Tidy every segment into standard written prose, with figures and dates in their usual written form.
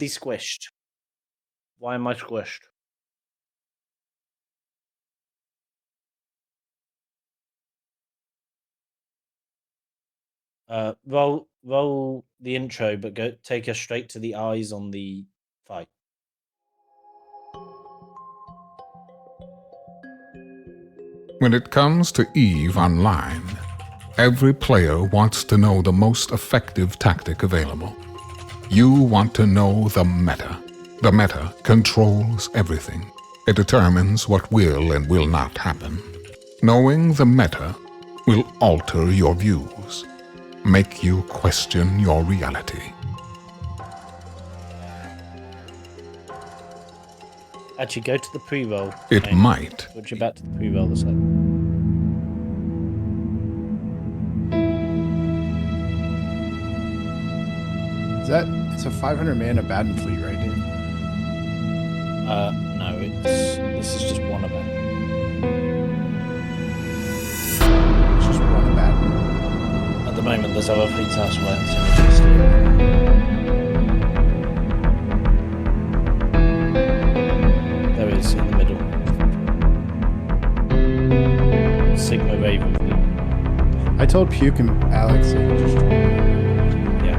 squished. Why am I squished? Roll the intro, but take us straight to the eyes on the fight. When it comes to EVE Online, every player wants to know the most effective tactic available. You want to know the meta. The meta controls everything. It determines what will and will not happen. Knowing the meta will alter your views, make you question your reality. Actually, go to the pre-roll. It might. Switch you back to the pre-roll a sec. It's a 500 mana Baden fleet, right, Dave? No, this is just one event. It's just one Baden. At the moment, there's other fleets elsewhere. So there is in the middle. Sigma Raven fleet. I told Puke and Alex they could just join. Yeah.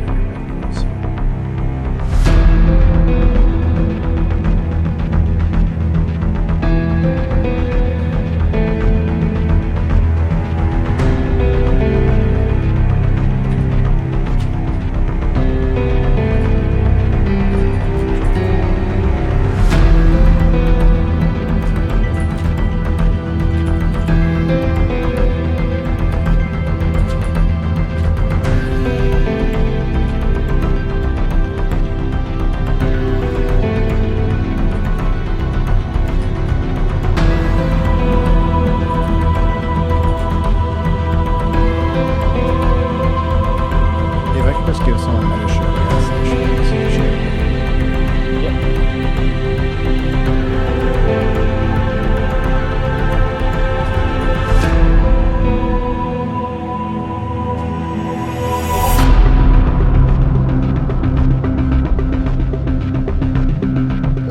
Dave, I could just give someone Meta Show S6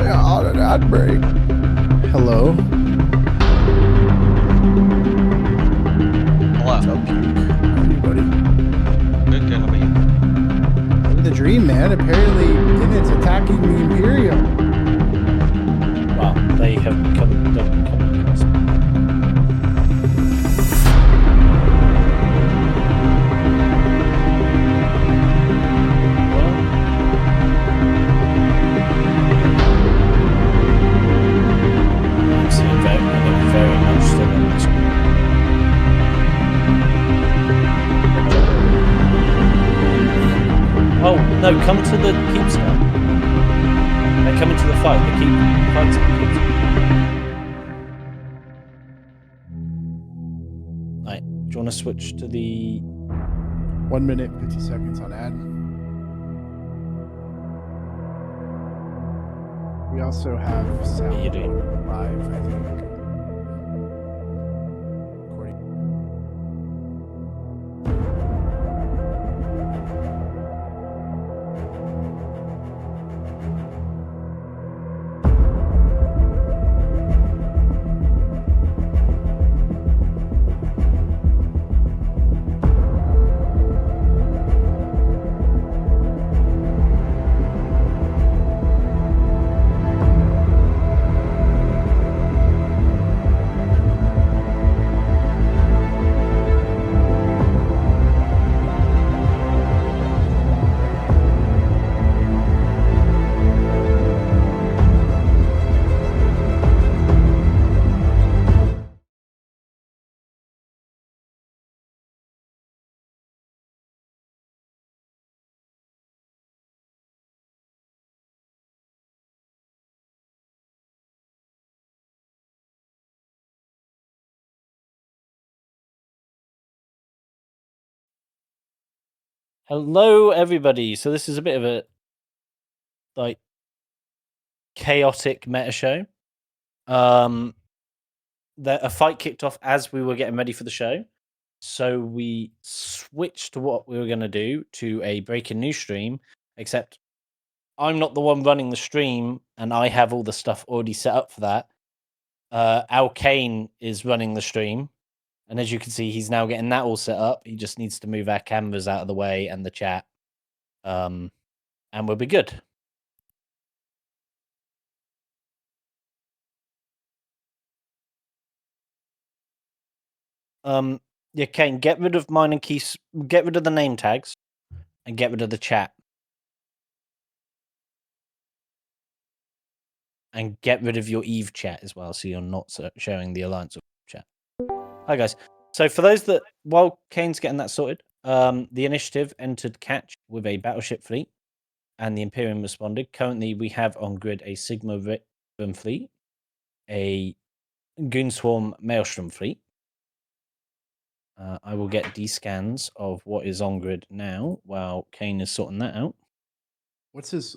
How did that break? Hello. What's Hello. up, Puke? How are you, buddy? Good, how about you? Living the dream, man. Apparently, Init's attacking the Imperium. Well, they have become across. I'm seeing very much still on this one. Oh, no, come to the keep spot. They're coming to the fight. The keep fights at the keep spot. Right, do you want to switch to the... 1 minute, 50 seconds on ad. We also have sound you do. live, I think. Recording. Hello, everybody. So this is a bit of a like chaotic meta show. A fight kicked off as we were getting ready for the show, so we switched to what we were going to do to a breaking news stream. Except I'm not the one running the stream, and I have all the stuff already set up for that. Al Kane is running the stream, and as you can see, he's now getting that all set up. He just needs to move our cameras out of the way and the chat, and we'll be good. Yeah, Kane, get rid of mine and Keith's. Get rid of the name tags, and get rid of the chat, and get rid of your Eve chat as well, so you're not showing the Alliance of chat. Hi guys. So for those that, while Kane's getting that sorted, the initiative entered catch with a battleship fleet, and the Imperium responded. Currently, we have on grid a Sigma Ribbon fleet, a Goonswarm Maelstrom fleet. I will get D-scans of what is on grid now while Kane is sorting that out. What's this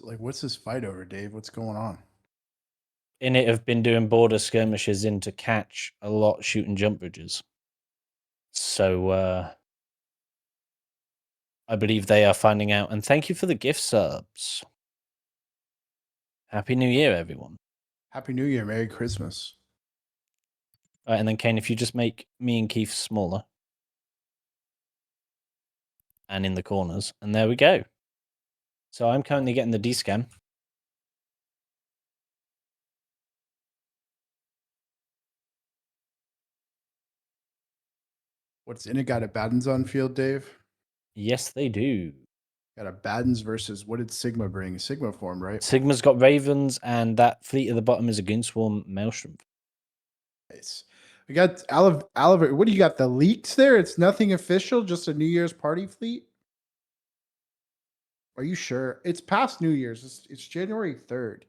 fight over, Dave? What's going on? In it have been doing border skirmishes into catch a lot, shooting jump bridges. So I believe they are finding out. And thank you for the gift subs. Happy New Year, everyone. Happy New Year. Merry Christmas. All right, and then Kane, if you just make me and Keith smaller. And in the corners. And there we go. So I'm currently getting the D-scan. What's in it? Got a Baden's on field, Dave? Yes, they do. Got a Baden's versus, what did Sigma bring? Sigma form, right? Sigma's got Ravens, and that fleet at the bottom is a Goonswarm Maelstrom. Nice. We got Oliver. What do you got? The leaks there? It's nothing official, just a New Year's party fleet? Are you sure? It's past New Year's. It's January 3rd.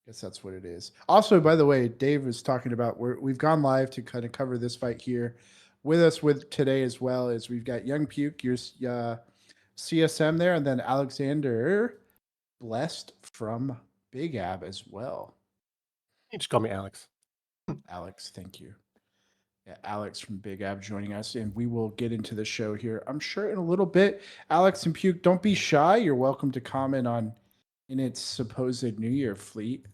Guess that's what it is. Also, by the way, Dave was talking about we've gone live to kind of cover this fight here. With us with today as well as we've got Young Puke, your CSM there, and then Alexander Blessed from Big Ab as well. You just call me Alex. Alex, thank you. Yeah, Alex from Big Ab joining us, and we will get into the show here, I'm sure, in a little bit. Alex and Puke, don't be shy. You're welcome to comment on in its supposed New Year fleet.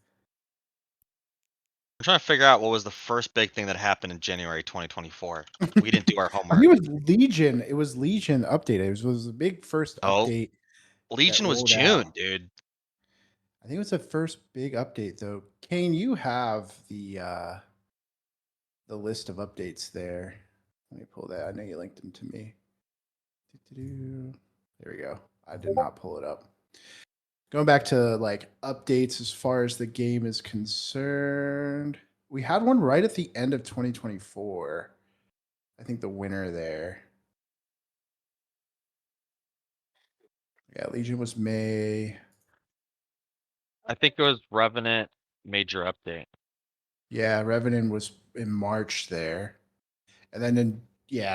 I'm trying to figure out what was the first big thing that happened in January 2024. We didn't do our I homework. think it was Legion. It was Legion update. It was the big first Oh, update. Legion was rolled June, out. dude. I think it was the first big update, though. Kane, you have the list of updates there. Let me pull that. I know you linked them to me. There we go. I did not pull it up. Going back to like updates as far as the game is concerned, we had one right at the end of 2024. I think the winner there. Yeah, Legion was May. I think it was Revenant major update. Yeah, Revenant was in March there. And then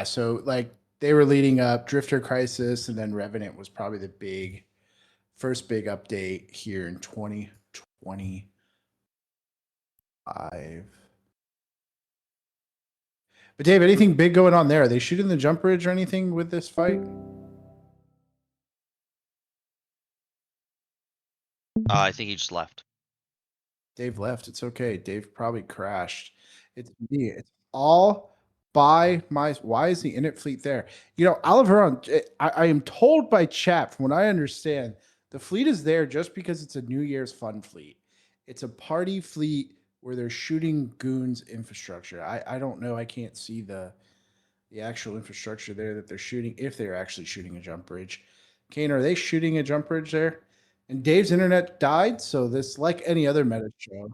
so like they were leading up Drifter Crisis, and then Revenant was probably the first big update here in 2025. But Dave, anything big going on there? Are they shooting the jump bridge or anything with this fight? I think he just left. Dave left. It's okay. Dave probably crashed. It's me. It's all by my. Why is the Init fleet there? You know, Oliver, I am told by chat, from what I understand, the fleet is there just because it's a New Year's fun fleet. It's a party fleet where they're shooting goons infrastructure. I don't know. I can't see the actual infrastructure there that they're shooting, if they're actually shooting a jump bridge. Kane, are they shooting a jump bridge there? And Dave's internet died, so this, like any other Meta Show.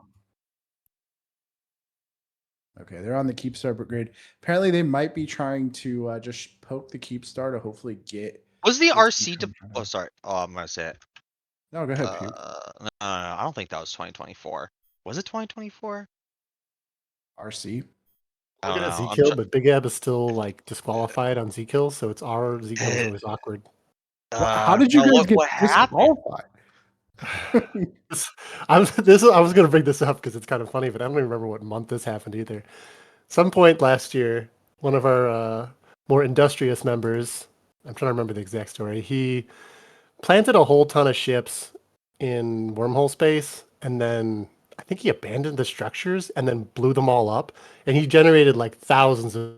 Okay, they're on the Keepstar grid. Apparently, they might be trying to just poke the Keepstar to hopefully get. Was the get RC? some kind Oh, of- sorry. Oh, I'm gonna say it. No, go ahead, Puke. No, I don't think that was 2024. Was it 2024? RC. I Looking don't at know. Z-Kill, but Big Ab is still like disqualified on Z-Kill, so it's our Z-Kill is always awkward. How did you guys get what happened? disqualified? I was gonna bring this up because it's kind of funny, but I don't even remember what month this happened either. Some point last year, one of our more industrious members, I'm trying to remember the exact story, he planted a whole ton of ships in wormhole space, and then I think he abandoned the structures and then blew them all up, and he generated like thousands of,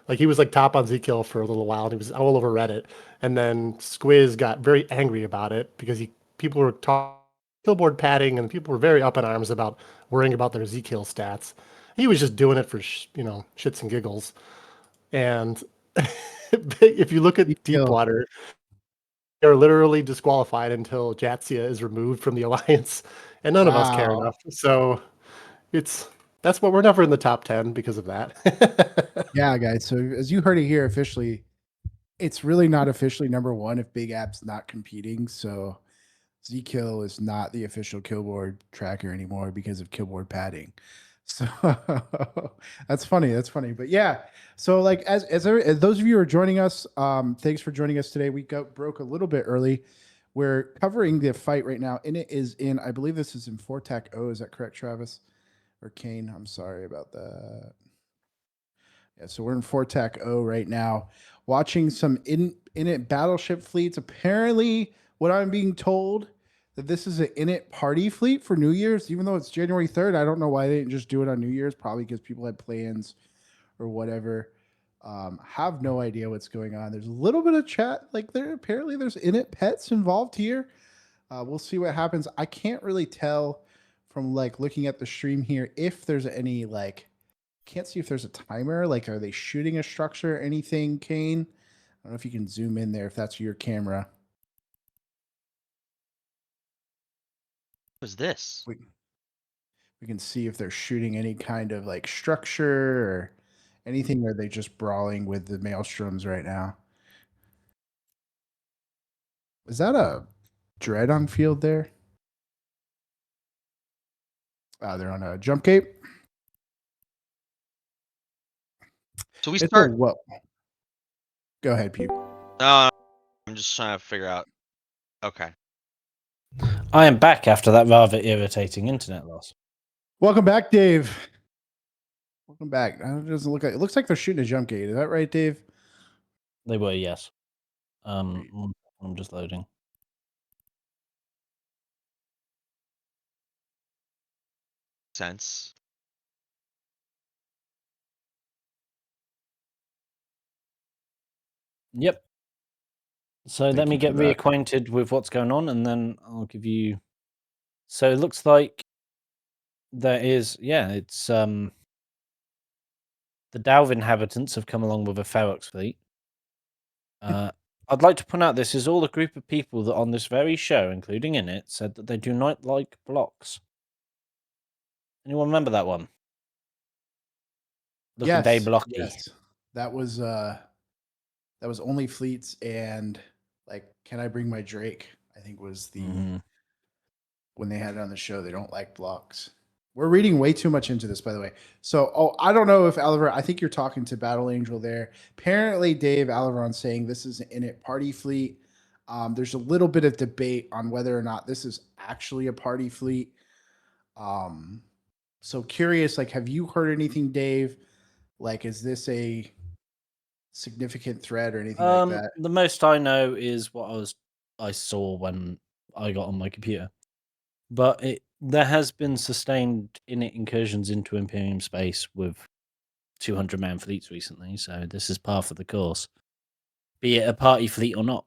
like he was like top on Zkill for a little while, and he was all over Reddit, and then Squiz got very angry about it because people were talking killboard padding, and people were very up in arms about worrying about their Zkill stats. He was just doing it for shits and giggles, and if you look at Deepwater, they're literally disqualified until Jatsia is removed from the alliance, and none of us care Wow. enough. So that's what we're never in the top 10 because of that. Yeah, guys. So as you heard it here officially, it's really not officially number one if Big App's not competing. So Zkill is not the official killboard tracker anymore because of killboard padding. So that's funny. That's funny. But yeah, so like as those of you who are joining us, thanks for joining us today. We broke a little bit early. We're covering the fight right now, and it is in, I believe this is in Fortac O. Is that correct, Travis? Or Kane? I'm sorry about that. Yeah, so we're in Fortac O right now, watching some init battleship fleets. Apparently, what I'm being told that this is an init party fleet for New Year's, even though it's January 3rd. I don't know why they didn't just do it on New Year's. Probably because people had plans or whatever. Have no idea what's going on. There's a little bit of chat like there. Apparently, there's init pets involved here. We'll see what happens. I can't really tell from like looking at the stream here if there's any like. Can't see if there's a timer. Like, are they shooting a structure or anything, Kane? I don't know if you can zoom in there if that's your camera. What is this? We can see if they're shooting any kind of like structure or anything, or are they just brawling with the maelstroms right now? Is that a dread on field there? They're on a jump cape. So we It's start. a what? Go ahead, Pete. No, I'm just trying to figure out. Okay. I am back after that rather irritating internet loss. Welcome back, Dave. Welcome back. It doesn't look like, it looks like they're shooting a jump gate. Is that right, Dave? They were, yes. I'm just loading. Sense. Yep. So Thank let me you get for that. reacquainted with what's going on, and then I'll give you. So it looks like there is, yeah, it's the Dalv inhabitants have come along with a Ferox fleet. I'd like to point out this is all a group of people that on this very show, including in it, said that they do not like blocks. Anyone remember that one? Looking very blocky. Yes. That was only fleets and like, can I bring my Drake? I think was the when they had it on the show. They don't like blocks. We're reading way too much into this, by the way. So, I don't know if Oliver, I think you're talking to Battle Angel there. Apparently, Dave Oliveron's saying this is an init party fleet. There's a little bit of debate on whether or not this is actually a party fleet. So curious, like, have you heard anything, Dave? Like, is this a significant threat or anything like that? The most I know is what I saw when I got on my computer. But there has been sustained init incursions into Imperium space with 200-man fleets recently, so this is par for the course. Be it a party fleet or not.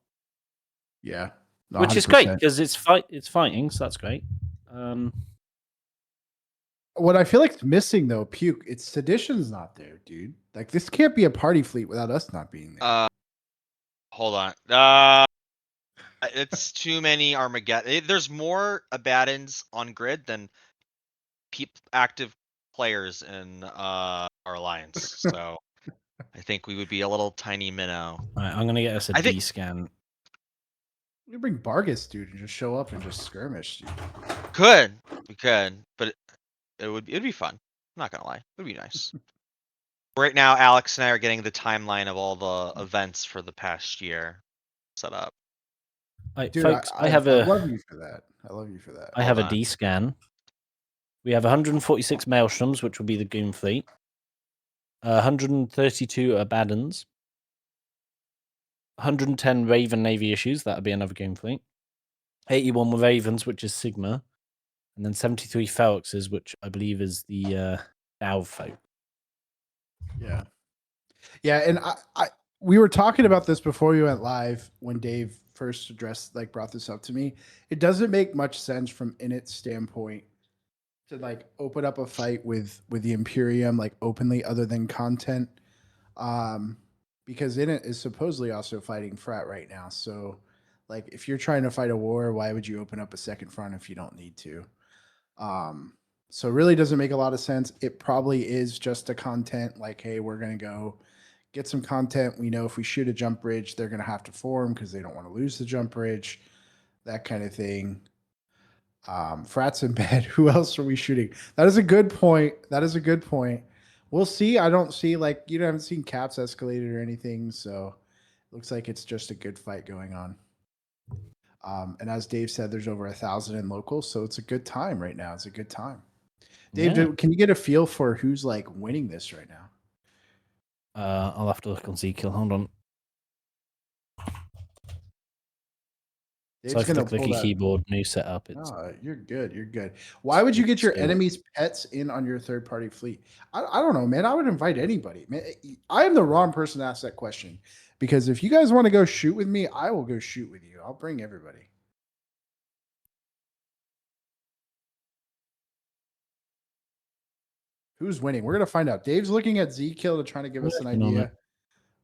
Yeah. No, Which is great 100%. because it's fighting, so that's great. What I feel like is missing though, Puke, it's Sedition's not there, dude. Like, this can't be a party fleet without us not being there. Hold on. It's too many Armageddon. There's more Abaddons on grid than active players in our alliance. So I think we would be a little tiny minnow. All right, I'm gonna get us a D scan. We bring Bargus, dude, and just show up and just skirmish, dude. We could, but it'd be fun. I'm not gonna lie, it'd be nice. Right now, Alex and I are getting the timeline of all the events for the past year set up. Right, Dude, folks, I love you for that. I love you for that. I have a D scan. We have 146 Maelstroms, which will be the Goon fleet. 132 Abaddons. 110 Raven Navy issues. That'll be another game fleet. 81 with Ravens, which is Sigma. And then 73 Feroxes, which I believe is the Dow folk. Yeah. Yeah, and we were talking about this before we went live when Dave first brought this up to me. It doesn't make much sense from Init's standpoint to like open up a fight with the Imperium like openly other than content. Because Init is supposedly also fighting Frat right now. So like if you're trying to fight a war, why would you open up a second front if you don't need to? So it really doesn't make a lot of sense. It probably is just a content like, hey, we're going to go get some content. We know if we shoot a jump bridge, they're going to have to form because they don't want to lose the jump bridge, that kind of thing. Frats in bed. Who else are we shooting? That is a good point. We'll see. I don't see haven't seen caps escalated or anything. So it looks like it's just a good fight going on. And as Dave said, there's over 1,000 in locals. So it's a good time right now. It's a good time. Dave, can you get a feel for who's like winning this right now? I'll have to look on Zkill. Hold on. Dave's So for the gonna pull clicky that. keyboard, new setup. It's You're good. You're good. Why would you get your Still. enemy's pets in on your third-party fleet? I don't know, man. I would invite anybody. Man, I am the wrong person to ask that question because if you guys want to go shoot with me, I will go shoot with you. I'll bring everybody. Who's winning? We're gonna find out. Dave's looking at Zkill to try to give us an idea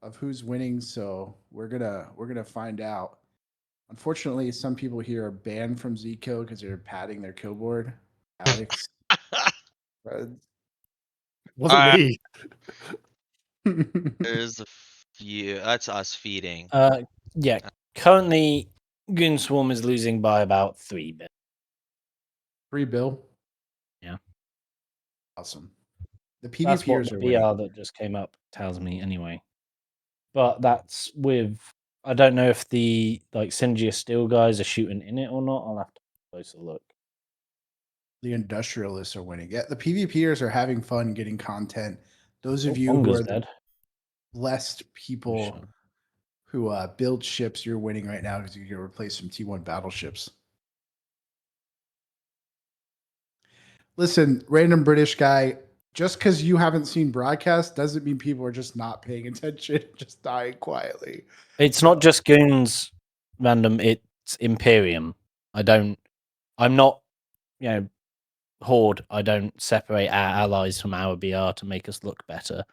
of who's winning. So we're gonna find out. Unfortunately, some people here are banned from Zkill because they're padding their kill board. Alex. Wasn't me. There's a few. That's us feeding. Yeah. Currently, Goon Swarm is losing by about 3 bit. 3 bill. Yeah. Awesome. The That's what PvPers the are BR winning. that just came up tells me anyway. But that's with, I don't know if the like Synergy Steel guys are shooting in it or not. I'll have to closer look. The industrialists are winning. Yeah, the PvPers are having fun getting content. Those of you who Bonga's are the dead. blessed people Sure. who build ships, you're winning right now because you can replace some T1 battleships. Listen, random British guy, just because you haven't seen broadcast doesn't mean people are just not paying attention, just dying quietly. It's not just Goons random, it's Imperium. I'm not, Horde. I don't separate our allies from our BR to make us look better.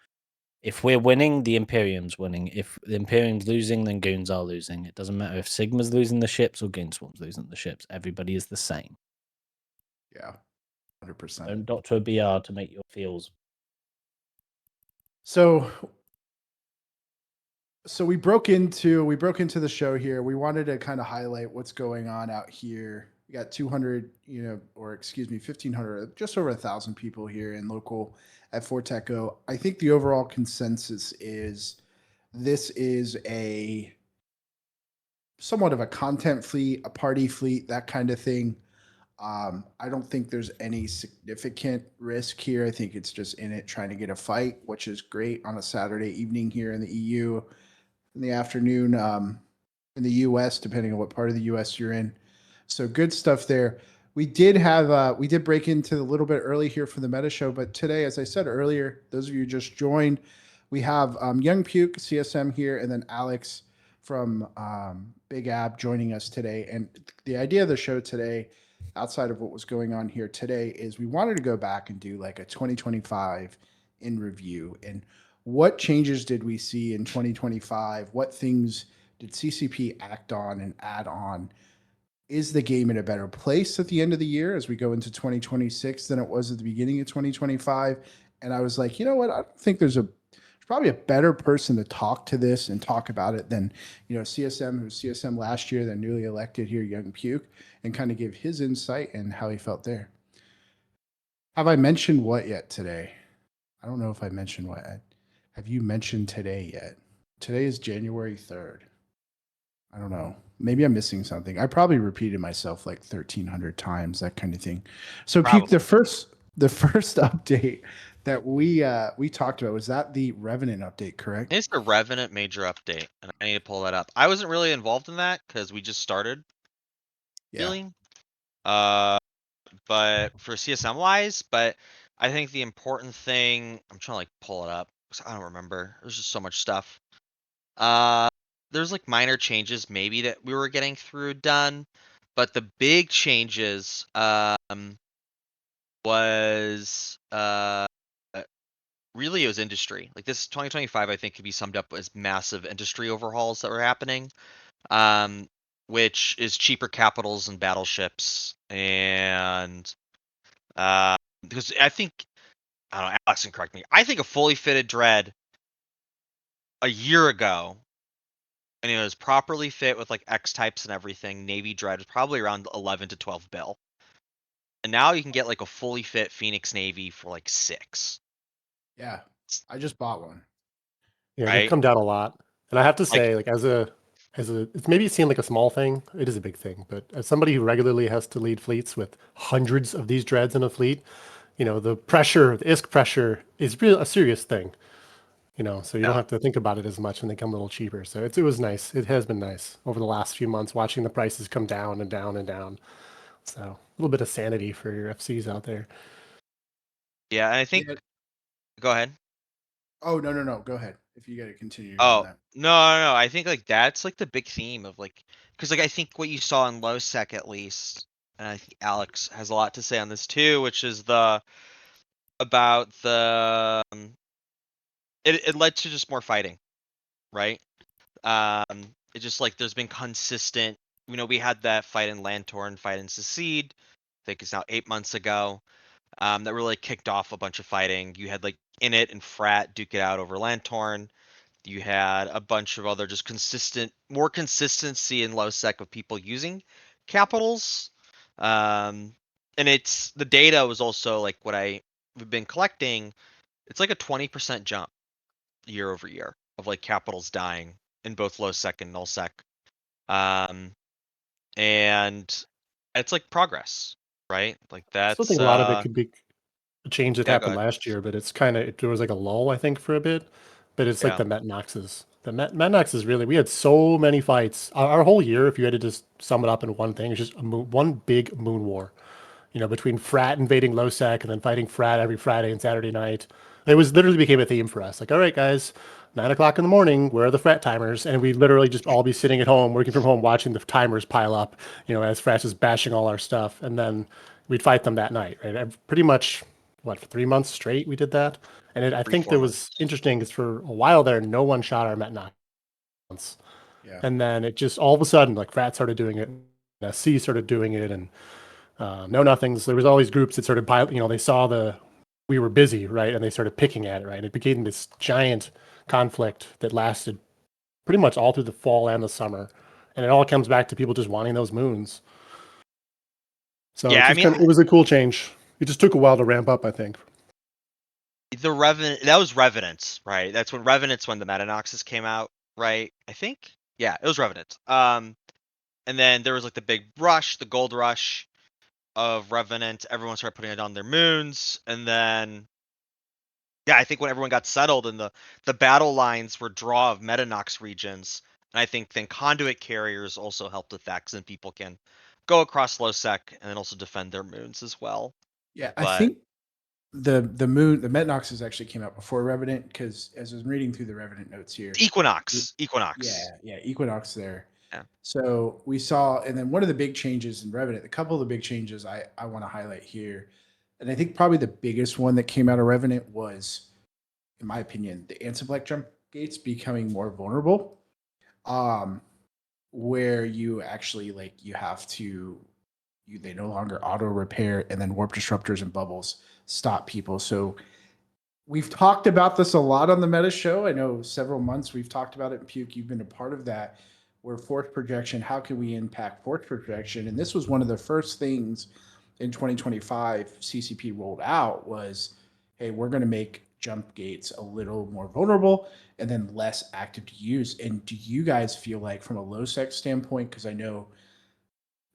If we're winning, the Imperium's winning. If the Imperium's losing, then Goons are losing. It doesn't matter if Sigma's losing the ships or Goon Swarm's losing the ships. Everybody is the same. Yeah, 100%. Don't dot to a BR to make your feels. So we broke into the show here. We wanted to kind of highlight what's going on out here. We got 200, 1,500, just over 1,000 people here in local at Fort Echo. I think the overall consensus is this is a somewhat of a content fleet, a party fleet, that kind of thing. I don't think there's any significant risk here. I think it's just in it trying to get a fight, which is great on a Saturday evening here in the EU, in the afternoon in the US, depending on what part of the US you're in. So good stuff there. We did break into a little bit early here for the Meta Show, but today, as I said earlier, those of you who just joined, we have Young Puke, CSM here, and then Alex from Big Ab joining us today. And the idea of the show today, outside of what was going on here today, is we wanted to go back and do like a 2025 in review. And what changes did we see in 2025? What things did CCP act on and add on? Is the game in a better place at the end of the year as we go into 2026 than it was at the beginning of 2025? And I was like, you know what? I don't think there's probably a better person to talk to this and talk about it than, CSM, who was CSM last year, then newly elected here, Young Puke, and kind of give his insight and how he felt there. Have I mentioned what yet today? I don't know if I mentioned what. Have you mentioned today yet? Today is January 3rd. I don't know. Maybe I'm missing something. I probably repeated myself like 1,300 times, that kind of thing. So, Puke, the the first update that we talked about was that the Revenant update, correct? It's the Revenant major update, and I need to pull that up. I wasn't really involved in that because we just started Yeah. dealing. But for CSM wise, but I think the important thing, I'm trying to like pull it up because I don't remember. There's just so much stuff. There's like minor changes maybe that we were getting through done, but the big changes was really it was industry. Like this 2025, I think could be summed up as massive industry overhauls that were happening. Which is cheaper capitals and battleships, and because I think I don't know, Alex can correct me. I think a fully fitted dread a year ago, and it was properly fit with like X types and everything. Navy dread was probably around 11 to 12 bill, and now you can get like a fully fit Phoenix Navy for like 6. Yeah. I just bought one. Yeah, they've Right? come down a lot. And I have to Like- say, like as a it's maybe it seemed like a small thing. It is a big thing, but as somebody who regularly has to lead fleets with hundreds of these dreads in a fleet, you know, the pressure, the ISK pressure is real a serious thing. You know, so you don't Yeah. have to think about it as much and they come a little cheaper. So it was nice. It has been nice over the last few months watching the prices come down and down and down. So a little bit of sanity for your FCs out there. Yeah, and I think. Yeah. Go ahead. Oh, no. Go ahead. If you got to continue on Oh that. no! I think like that's like the big theme of like, because like I think what you saw in low sec at least, and I think Alex has a lot to say on this too, which is about the it led to just more fighting, right? It just like there's been consistent. You know, we had that fight in Lantorn, fight in Secede. I think it's now 8 months ago. That really kicked off a bunch of fighting. You had like Init and Frat duke it out over Lantorn. You had a bunch of other just more consistency in low sec of people using capitals. And it's the data was also like what we've been collecting. It's like a 20% jump year over year of like capitals dying in both low sec and null sec. And it's like progress, right? Like I still that's think a lot of it could be a change that yeah, go happened ahead. last year, but it's kind of there was like a lull, I think, for a bit. But it's like Yeah. the Metnoxes. The Metnoxes really. We had so many fights. Our whole year, if you had to just sum it up in one thing, it's just one big moon war. You know, between Frat invading Lowsec and then fighting Frat every Friday and Saturday night. It was literally became a theme for us. Like, all right, guys, 9 o'clock in the morning, where are the Frat timers? And we'd literally just all be sitting at home, working from home, watching the timers pile up. You know, as Frat is bashing all our stuff, and then we'd fight them that night. Right, pretty much what for 3 months straight we did that. And I think 3-4 there months. was interesting because for a while there, no one shot our Metnox. Yeah. And then it just all of a sudden, like Frat started doing it, SC started doing it, and no nothings. There was always groups that started you know, they saw we were busy, right, and they started picking at it, right. And it became this giant conflict that lasted pretty much all through the fall and the summer, and it all comes back to people just wanting those moons. So Yeah, I mean, it was a cool change. It just took a while to ramp up, I think. the Revenant, that was Revenants, right? That's when Revenants, when the Metanoxes came out, right? I think. Yeah, it was Revenant. And then there was like the big rush, the gold rush of Revenant. Everyone started putting it on their moons, and then yeah, I think when everyone got settled and the battle lines were draw of Metanox regions, and I think then conduit carriers also helped with that, and people can go across low sec and then also defend their moons as well. Yeah, I But think the Metnoxes actually came out before Revenant because as I was reading through the Revenant notes here. Equinox. Yeah, Equinox there. Yeah. So we saw, and then one of the big changes in Revenant, a couple of the big changes I want to highlight here, and I think probably the biggest one that came out of Revenant was, in my opinion, the Anti-Black jump gates becoming more vulnerable, where you actually you have to, they no longer auto repair, and then warp disruptors and bubbles stop people. So we've talked about this a lot on the Meta Show. I know several months we've talked about it, and Puke, you've been a part of that, where force projection, how can we impact force projection? And this was one of the first things in 2025 CCP rolled out was, hey, we're going to make jump gates a little more vulnerable and then less active to use. And do you guys feel like from a low sec standpoint, because I know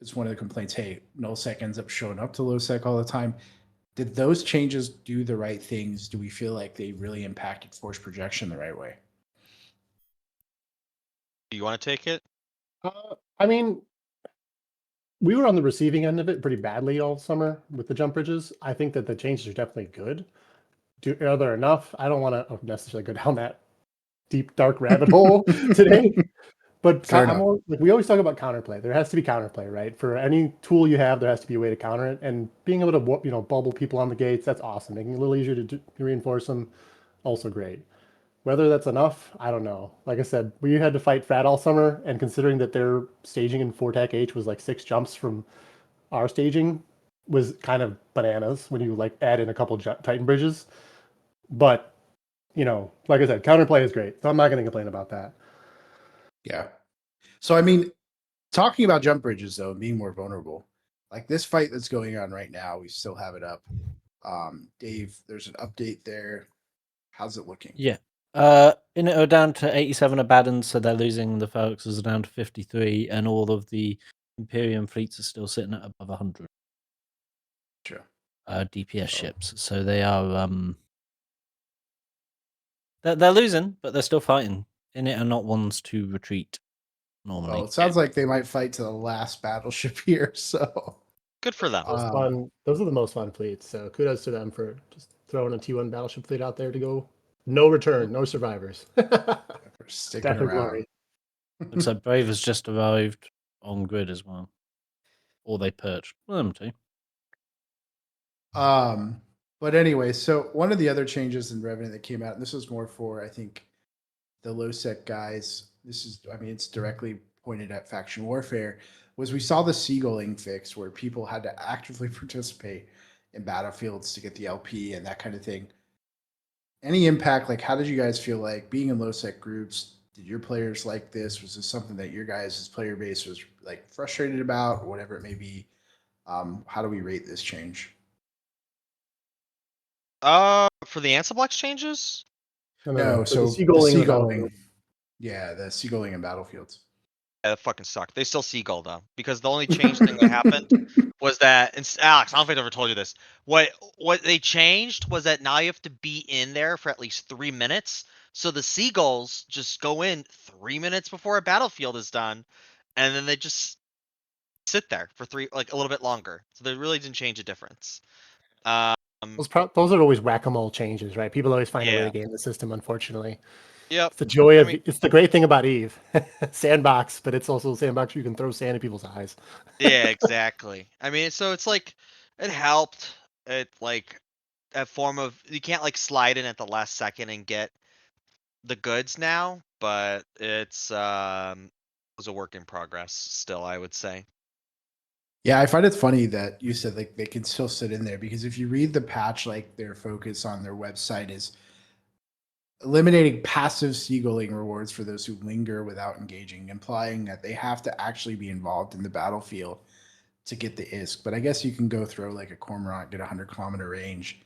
it's one of the complaints, hey, null sec ends up showing up to low sec all the time. Did those changes do the right things? Do we feel like they really impacted force projection the right way? Do you want to take it? I mean, we were on the receiving end of it pretty badly all summer with the jump bridges. I think that the changes are definitely good. Are there enough? I don't want to necessarily go down that deep, dark rabbit hole today. But Fair enough. like we always talk about counterplay. There has to be counterplay, right? For any tool you have, there has to be a way to counter it. And being able to, bubble people on the gates, that's awesome. Making it a little easier to reinforce them, also great. Whether that's enough, I don't know. Like I said, we had to fight Fat all summer, and considering that their staging in 4-Tac H was like 6 jumps from our staging, was kind of bananas when you like add in a couple Titan bridges. But, like I said, counterplay is great. So I'm not going to complain about that. Yeah. So, I mean, talking about jump bridges, though, and being more vulnerable, like this fight that's going on right now, we still have it up. Dave, there's an update there. How's it looking? Yeah. Init are down to 87 Abaddons, so they're losing. The Phoenixes are down to 53, and all of the Imperium fleets are still sitting at above 100. Sure. DPS ships. So they are they're losing, but they're still fighting. Init are not ones to retreat normally. Well, it sounds like they might fight to the last battleship here. So Good for them. Those are the most fun fleets. So kudos to them for just throwing a T1 battleship fleet out there to go. No return, no survivors. for sticking Death and around. glory. Looks like Brave has just arrived on grid as well. Or they perched. Well, them too. But anyway, so one of the other changes in Revenant that came out, and this was more for, I think, the low sec guys. It's directly pointed at faction warfare, was we saw the seagulling fix where people had to actively participate in battlefields to get the LP and that kind of thing. Any impact? Like, how did you guys feel like being in low sec groups? Did your players like this? Was this something that your guys' player base was like frustrated about, or whatever it may be? How do we rate this change? For the Ansiblex changes? No, for so the seagulling. the and the seagulling. battlefield. Yeah, the seagulling in battlefields. Yeah, that fucking sucked. They still seagull though, because the only change thing that happened was that Alex, I don't know if I ever told you this. What they changed was that now you have to be in there for at least 3 minutes. So the seagulls just go in 3 minutes before a battlefield is done, and then they just sit there for a little bit longer. So they really didn't change a difference. Those are always whack-a-mole changes, right? People always find a way Yeah. to game the system, unfortunately. Yep. It's the joy of I mean, it's the great thing about Eve. Sandbox, but it's also a sandbox where you can throw sand in people's eyes. yeah, exactly. I mean, so it's like it helped. It like a form of you can't like slide in at the last second and get the goods now, but it's was a work in progress still, I would say. Yeah, I find it funny that you said like they can still sit in there, because if you read the patch, like their focus on their website is eliminating passive seagulling rewards for those who linger without engaging, implying that they have to actually be involved in the battlefield to get the ISK. But I guess you can go throw like a cormorant, get a 100-kilometer range,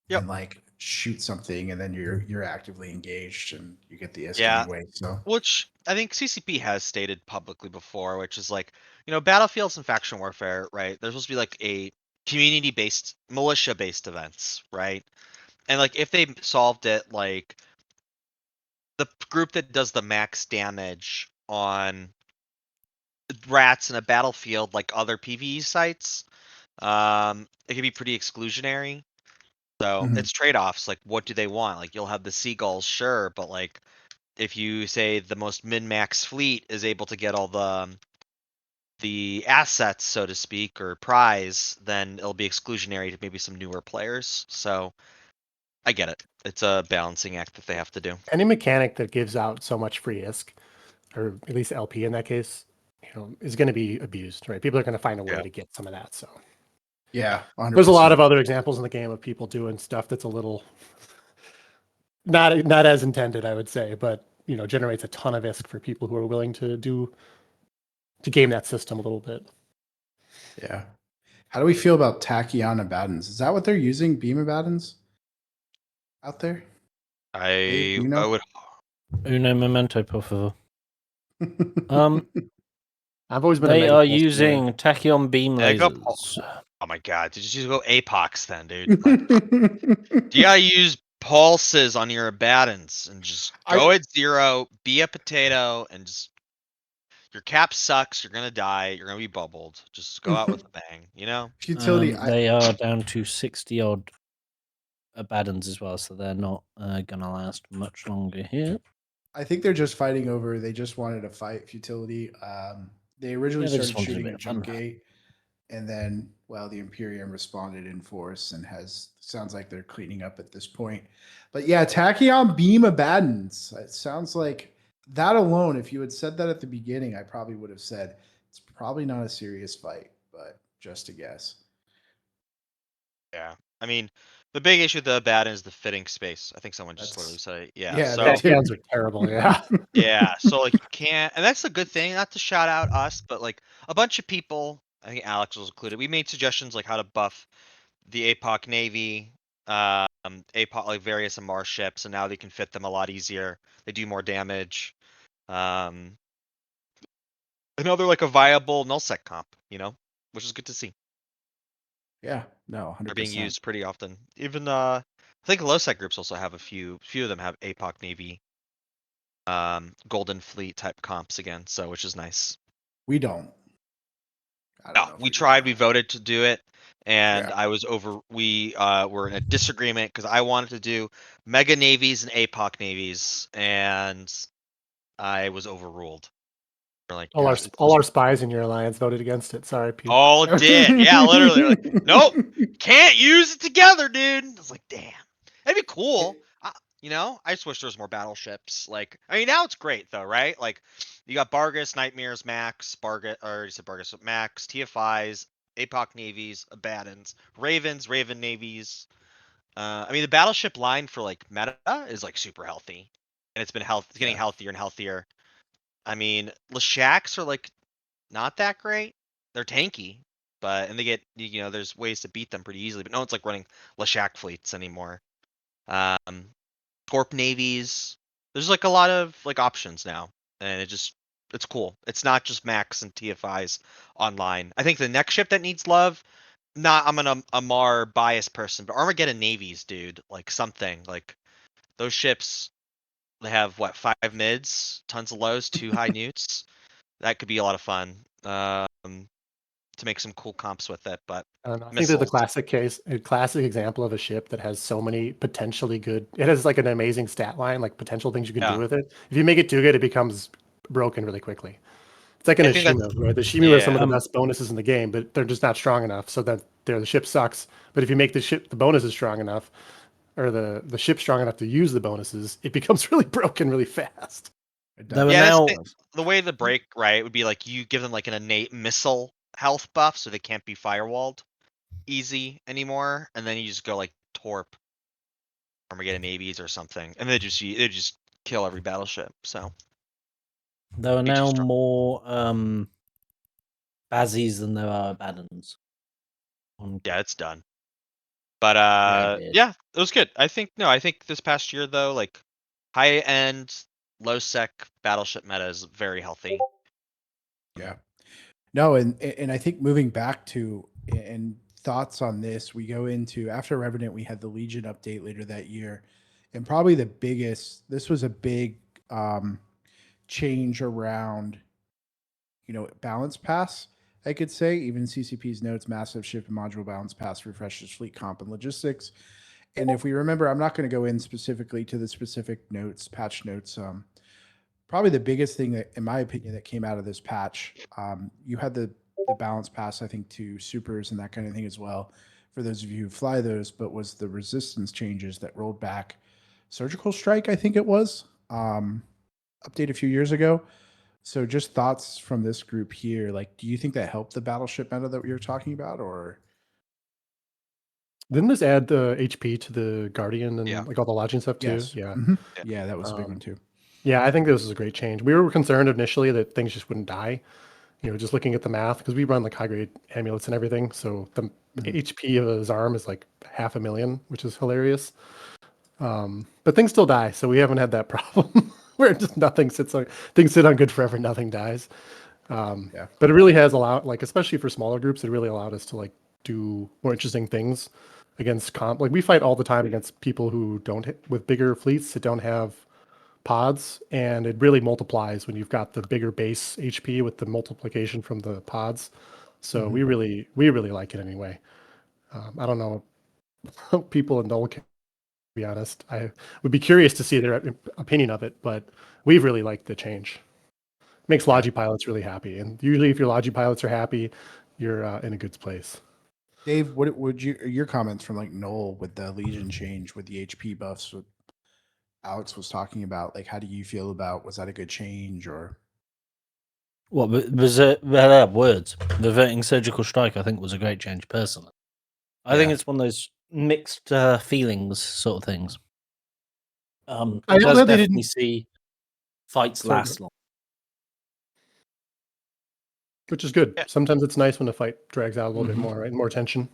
Yep. and like shoot something, and then you're actively engaged and you get the ISK Yeah. anyway. So Which I think CCP has stated publicly before, which is like, battlefields and faction warfare, right? There's supposed to be like a community-based, militia-based events, right? And like if they solved it, like the group that does the max damage on rats in a battlefield, like other PvE sites, it can be pretty exclusionary. So Mhm. it's trade-offs. Like, what do they want? Like, you'll have the seagulls, sure, but like, if you say the most min-max fleet is able to get all the assets, so to speak, or prize, then it'll be exclusionary to maybe some newer players. So I get it. It's a balancing act that they have to do. Any mechanic that gives out so much free ISK, or at least LP in that case, is going to be abused, right? People are going to find a way Yeah. to get some of that. So Yeah, 100%. there's a lot of other examples in the game of people doing stuff that's a little not as intended, I would say, but generates a ton of ISK for people who are willing to game that system a little bit. Yeah. How do we feel about Tachyon Abaddons? Is that what they're using? Beam Abaddons out there? Dave, do you know? I would. Uno momento, por favor. Um, I've always been. They a are Mega Pulse player. using tachyon beam Mega lasers. Oh my god, did you just go Apox then, dude? Like, you gotta use pulses on your Abaddons and just go at 0, be a potato, and just your cap sucks, you're gonna die, you're gonna be bubbled. Just go out with a bang, you know? Futility. They are down to 60 odd Abaddons as well, so they're not gonna last much longer here. I think they're just fighting over. They just wanted to fight Futility. They originally Yeah, they just started wanted a shooting bit at of fun. Jumpgate, and then the Imperium responded in force and sounds like they're cleaning up at this point. But yeah, Tachyon Beam Abaddons. It sounds like that alone. If you had said that at the beginning, I probably would have said it's probably not a serious fight, but just a guess. Yeah. I mean, the big issue with the Abaddon is the fitting space. I think someone just literally said it. Yeah. Yeah, So that too. Tachyons are terrible. Yeah. yeah, so like you can't, and that's a good thing. Not to shout out us, but like a bunch of people, I think Alex was included. We made suggestions like how to buff the APOC Navy, APOC like various MR ships, and now they can fit them a lot easier. They do more damage. And now they're like a viable nullsec comp, you know, which is good to see. Yeah, no, 100%. They're being used pretty often. Even I think low sec groups also have a few of them have APOC Navy, Golden Fleet type comps again, so which is nice. We don't. I don't No, know if we do tried. that. We voted to do it, and Yeah. I was over. We were in a disagreement because I wanted to do mega navies and APOC navies, and I was overruled. We're like, All our spies in your alliance voted against it. Sorry, Pete. all did. Yeah, literally. Like, nope, can't use it together, dude. I was like, damn, that'd be cool. You know, I just wish there was more battleships. Like, I mean, now it's great though, right? Like, you got Bargus, Nightmares, Max, you said Bargus, Max, TFIs, APOC navies, Abaddons, Ravens, Raven navies. I mean, the battleship line for like meta is like super healthy, and it's been getting healthier and healthier. I mean, Lashaks are like not that great. They're tanky, and they get there's ways to beat them pretty easily. But no one's like running Lashak fleets anymore. Corp navies. There's like a lot of like options now, and it's cool. It's not just Max and TFIs online. I think the next ship that needs love. I'm an Amar biased person, but Armageddon navies, dude, like something like those ships. They have what 5 mids, tons of lows, 2 high newts. That could be a lot of fun. To make some cool comps with it, but I don't know. I think they're the classic example of a ship that has so many potentially good. It has like an amazing stat line, like potential things you can do with it. If you make it too good, it becomes broken really quickly. It's like an Ashima, where the Ashima have some of the best bonuses in the game, but they're just not strong enough, so that the ship sucks. But if you make the bonuses strong enough, or the ship strong enough to use the bonuses, it becomes really broken really fast. The way the break right would be like you give them like an innate missile health buff, so they can't be firewalled easy anymore, and then you just go like Torp, Armageddon navies or something, and they just kill every battleship. So there are now more Bazzies than there are Abaddons. Yeah, it's done. But yeah, it was good. I think this past year though, like high end, low sec battleship meta is very healthy. Yeah. No, and I think moving back to and thoughts on this, we go into after Revenant, we had the Legion update later that year, and probably this was a big change around balance pass. I could say even CCP's notes, massive ship and module balance pass refreshes fleet comp and logistics. And if we remember, I'm not going to go in specifically to the specific notes, patch notes. Probably the biggest thing that, in my opinion, that came out of this patch, you had the balance pass, I think, to supers and that kind of thing as well, for those of you who fly those, but was the resistance changes that rolled back Surgical Strike, I think it was, update a few years ago. So just thoughts from this group here, like, do you think that helped the battleship meta that we were talking about, or? Didn't this add the HP to the Guardian and like all the lodging stuff too? Yes. Yeah. Mm-hmm. Yeah, that was a big one too. Yeah, I think this is a great change. We were concerned initially that things just wouldn't die. Just looking at the math, because we run like high grade amulets and everything. So the HP of his arm is like 500,000, which is hilarious. But things still die, so we haven't had that problem where just things sit on good forever, nothing dies. Yeah. But it really has allowed, like, especially for smaller groups, it really allowed us to like do more interesting things against comp. Like we fight all the time against people who don't with bigger fleets that don't have pods, and it really multiplies when you've got the bigger base HP with the multiplication from the pods. So we really like it anyway. I don't know people in Null, to be honest. I would be curious to see their opinion of it, but we've really liked the change. Makes Logi pilots really happy, and usually if your Logi pilots are happy, you're in a good place. Dave, what would your comments from like Noel with the Legion change with the HP buffs? What Alex was talking about, like, how do you feel about? Was that a good change or? What was words? Reverting surgical strike, I think, was a great change. Personally, I think Yeah. it's one of those mixed feelings sort of things. It I'm does glad they definitely didn't. see fights Sorry, last long. which is good. Yeah. Sometimes it's nice when the fight drags out a little bit Mhm. more, right? More tension.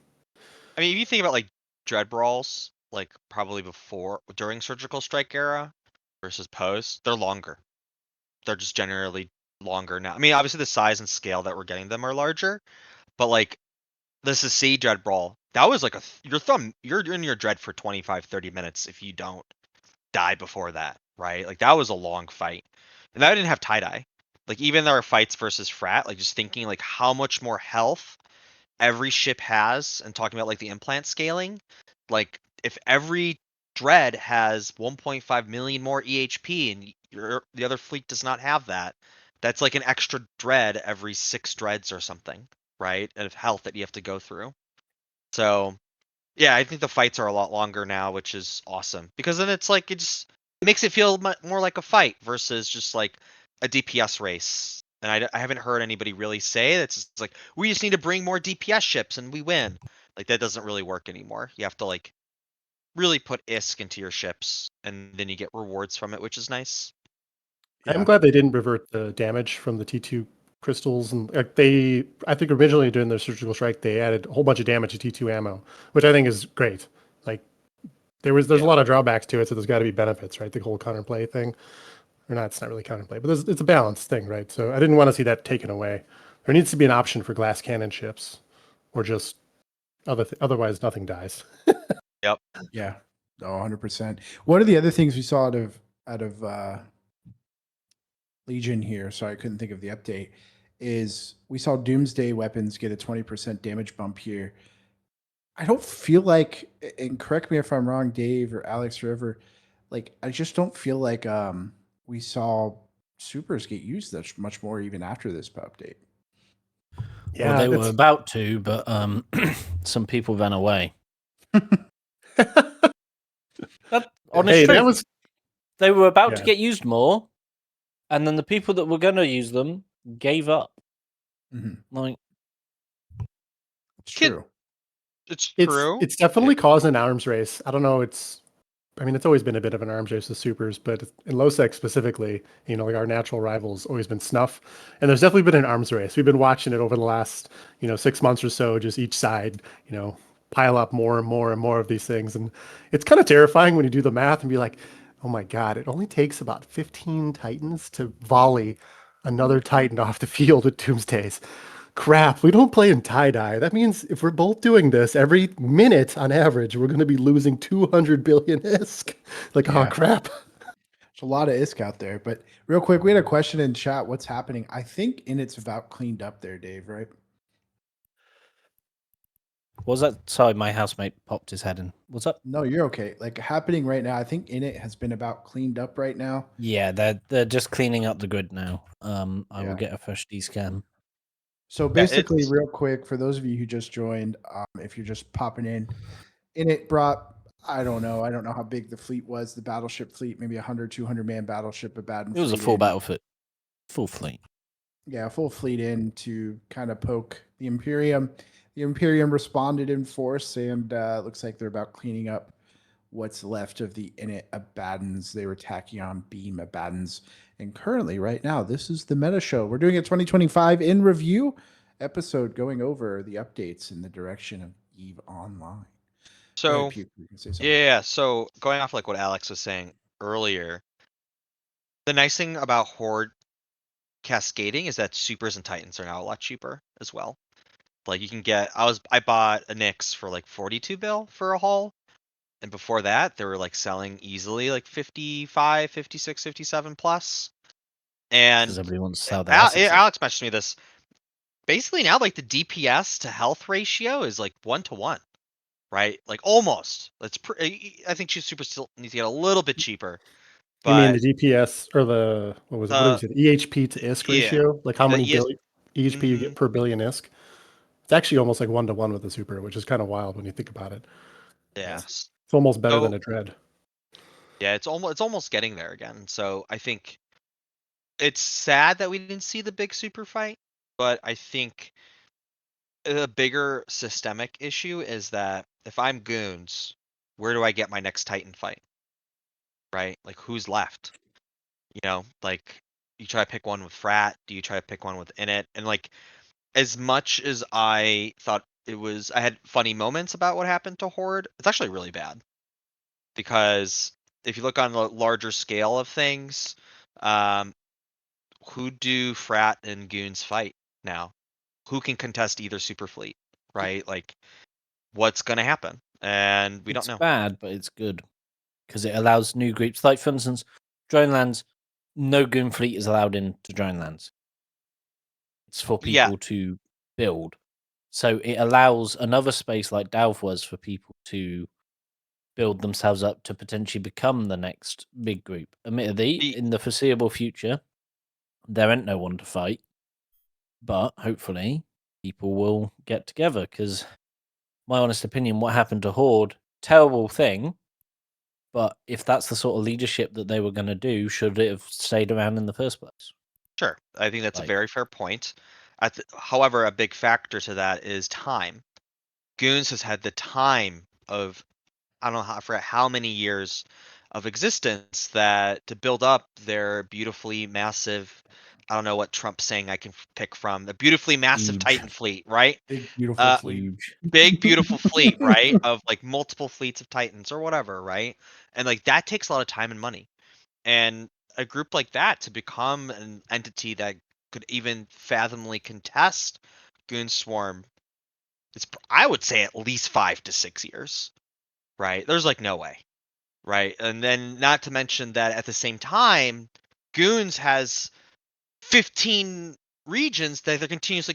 I mean, if you think about like dread brawls, like probably before during surgical strike era versus post, they're longer. They're just generally longer now. I mean, obviously the size and scale that we're getting them are larger, but like this is C dread brawl. That was like you're in your dread for 25, 30 minutes if you don't die before that, right? Like that was a long fight. And that didn't have tie-dye. Like even our fights versus Frat, like just thinking like how much more health every ship has and talking about like the implant scaling, like if every dread has 1.5 million more EHP and the other fleet does not have that, that's like an extra dread every 6 dreads or something, right? Of health that you have to go through. So yeah, I think the fights are a lot longer now, which is awesome because then it's like it makes it feel more like a fight versus just like a DPS race. And I haven't heard anybody really say that. It's like we just need to bring more DPS ships and we win. Like that doesn't really work anymore. You have to like really put ISK into your ships and then you get rewards from it, which is nice. I'm Yeah. glad they didn't revert the damage from the T2 crystals, and like I think originally during their surgical strike, they added a whole bunch of damage to T2 ammo, which I think is great. Like there's a lot of drawbacks to it, so there's got to be benefits, right? The whole counterplay thing, or not, it's not really counterplay, but it's a balanced thing, right? So I didn't want to see that taken away. There needs to be an option for glass cannon ships, or just otherwise nothing dies. Yep. Yeah. No, 100%. What are the other things we saw out of Legion here? Sorry, I couldn't think of the update. Is we saw Doomsday weapons get a 20% damage bump here. I don't feel like, and correct me if I'm wrong, Dave or Alex or whoever, like I just don't feel like we saw supers get used that much more even after this update. Yeah, Well, they were about to, but some people ran away. Honest hey, truth. that was They were about to Yeah. get used more, and then the people that were going to use them gave up. Like, It's true. It's true. It's definitely caused an arms race. I don't know. I mean, it's always been a bit of an arms race with supers, but in LoSec specifically, like our natural rival's always been Snuff, and there's definitely been an arms race. We've been watching it over the last, 6 months or so. Just each side, pile up more and more and more of these things, and it's kind of terrifying when you do the math and be like, oh my god, it only takes about 15 Titans to volley another Titan off the field at Doomsdays. Crap, we don't play in tie-dye. That means if we're both doing this every minute on average, we're going to be losing 200 billion ISK. Like, oh Yeah. crap. There's a lot of ISK out there. But real quick, we had a question in chat. What's happening? I think Init's about cleaned up there, Dave, right? was that? Sorry, my housemate popped his head in. What's up? No, you're okay. Like happening right now, I think Init has been about cleaned up right now. Yeah, they're just cleaning up the grid now. I will Yeah. get a fresh D-scan. So basically, real quick, for those of you who just joined, if you're just popping in, Init brought, I don't know how big the fleet was, the battleship fleet, maybe 100, 200 man battleship, a bad. It was a full battlefleet. Full fleet. Yeah, full fleet in to kind of poke the Imperium. The Imperium responded in force, and looks like they're about cleaning up what's left of the Init Abaddons. They were Tachyon Beam Abaddons. And currently, right now, this is the Meta Show. We're doing a 2025 in review episode going over the updates in the direction of EVE Online. So, ahead, Puke, you can say something. yeah, so going off like what Alex was saying earlier, the nice thing about Horde cascading is that supers and titans are now a lot cheaper as well. Like you can get, I bought a Nyx for like 42 bill for a haul. And before that, they were like selling easily like 55, 56, 57 plus. And Because everybody wants to sell their assets. Alex mentioned me this. Basically now, like the DPS to health ratio is like 1-to-1, right? Like almost. I think super still needs to get a little bit cheaper. You mean But the DPS or the what was it? What did you say? The EHP to ISK yeah, ratio? Like how the many ES EHP you Mhm. get per billion ISK? It's actually almost like 1-to-1 with the super, which is kind of wild when you think about it. Yeah. It's almost better than So a dread. yeah, it's almost getting there again. So I think it's sad that we didn't see the big super fight, but I think a bigger systemic issue is that if I'm goons, where do I get my next Titan fight? Right? Like who's left? You know, like you try to pick one with Frat, do you try to pick one with Init? And like as much as I thought I had funny moments about what happened to Horde, it's actually really bad. Because if you look on the larger scale of things, um, who do Frat and Goons fight now? Who can contest either super fleet? Right? Like what's gonna happen? And we don't It's know. bad, but it's good because it allows new groups. Like for instance, drone lands. No goon fleet is allowed into drone lands. It's for Yeah, people to build. So it allows another space like Delve was for people to build themselves up to potentially become the next big group. Admittedly, the- in the foreseeable future, there ain't no one to fight. But hopefully, people will get together because, my honest opinion, what happened to Horde, terrible thing. But if that's the sort of leadership that they were going to do, should it have stayed around in the first place? sure. I think that's a Like, very fair point. However, a big factor to that is time. Goons has had the time of I don't know how, I forget how many years of existence that to build up their beautifully massive. I don't know what Trump's saying I can pick from the beautifully massive huge, Titan fleet, right? Big beautiful Uh, fleet. huge. big beautiful fleet, right? Of like multiple fleets of Titans or whatever, right? And like that takes a lot of time and money. And a group like that to become an entity that could even fathomably contest Goon Swarm, I would say at least 5 to 6 years, right? There's like no way, right? And then not to mention that at the same time, Goons has 15 regions that they're continuously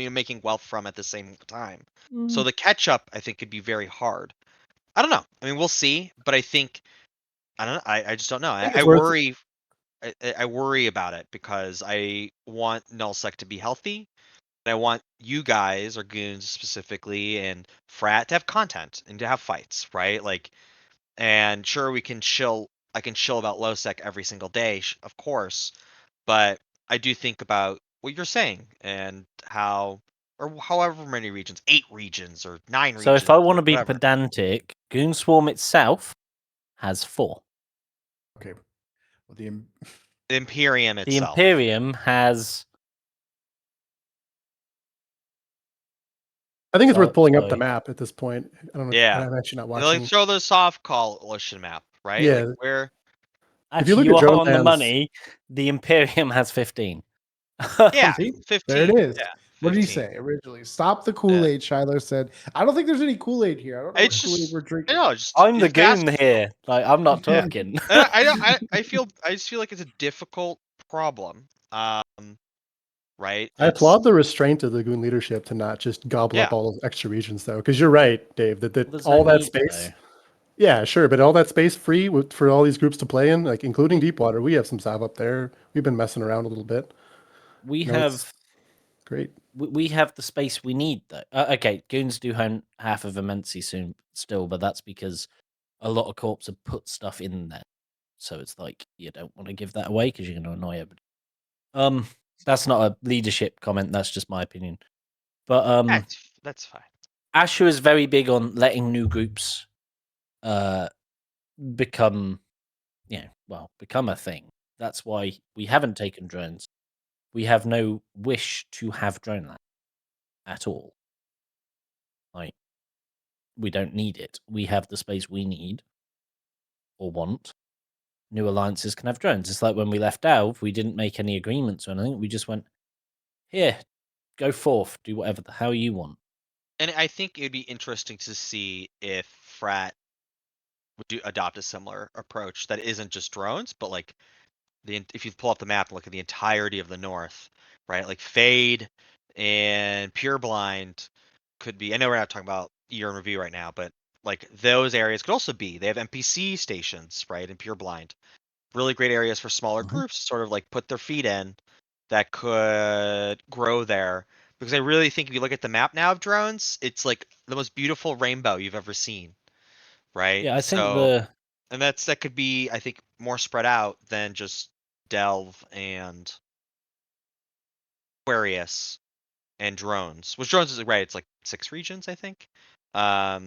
making wealth from at the same time. So the catch up, I think, could be very hard. I don't know. I mean, we'll see, but I think I don't know. I just don't know. I think I it's worth worry. I worry about it because I want nullsec to be healthy. And I want you guys or goons specifically and frat to have content and to have fights, right? Like, and sure we can chill. I can chill about low sec every single day, of course, but I do think about what you're saying and how, or however many regions, 8 regions or 9 So if regions I want or to be whatever. pedantic, Goon Swarm itself has 4. Okay. Well, the The Imperium The itself. Imperium has. I think it's worth pulling up the Sorry. map at this point. I don't know. Yeah. I'm actually not Like watching. throw the soft coalition map, right? Yeah. Like where If you Actually, look you at are drone on the lands, money. The Imperium has 15. yeah, See, 15. there it is. Yeah, What did he 15. say originally? Stop the Kool-Aid, Shiloh said. I don't think there's any Kool-Aid here. I don't know what It's Kool-Aid just we're I drinking. know, just I'm the it's fast. goon here. Like, I'm not Yeah. talking. I just feel like it's a difficult problem. Right? I It's applaud the restraint of the Goon leadership to not just gobble up yeah. all those extra regions, though, because you're right, Dave. That There's all no that need, space, though. yeah, sure, but all that space free for all these groups to play in, like including Deepwater. We have some salve up there. We've been messing around a little bit. We You know, it's have great. we have the space we need, though. Okay, goons do own half of Immensity soon still, but that's because a lot of corps have put stuff in there. So it's like you don't want to give that away because you're going to annoy everybody. That's not a leadership comment. That's just my opinion. But That's fine. Asher is very big on letting new groups become, become a thing. That's why we haven't taken drones. We have no wish to have drone land at all. Like, we don't need it. We have the space we need or want. new alliances can have drones. It's like when we left Alv, we didn't make any agreements or anything. We just went, here, go forth, do whatever the hell you want. And I think it'd be interesting to see if Frat would adopt a similar approach that isn't just drones, but like if you pull up the map and look at the entirety of the North, right? Like Fade and Pureblind could be. I know we're not talking about year in review right now, but like those areas could also be. They have NPC stations, right? In Pureblind, really great areas for smaller Mhm. groups to sort of like put their feet in that could grow there. Because I really think if you look at the map now of drones, it's like the most beautiful rainbow you've ever seen, right? Yeah, I think So, and that could be, I think, more spread out than just Delve and Aquarius and drones. Which drones is right? It's like 6 regions, I think. But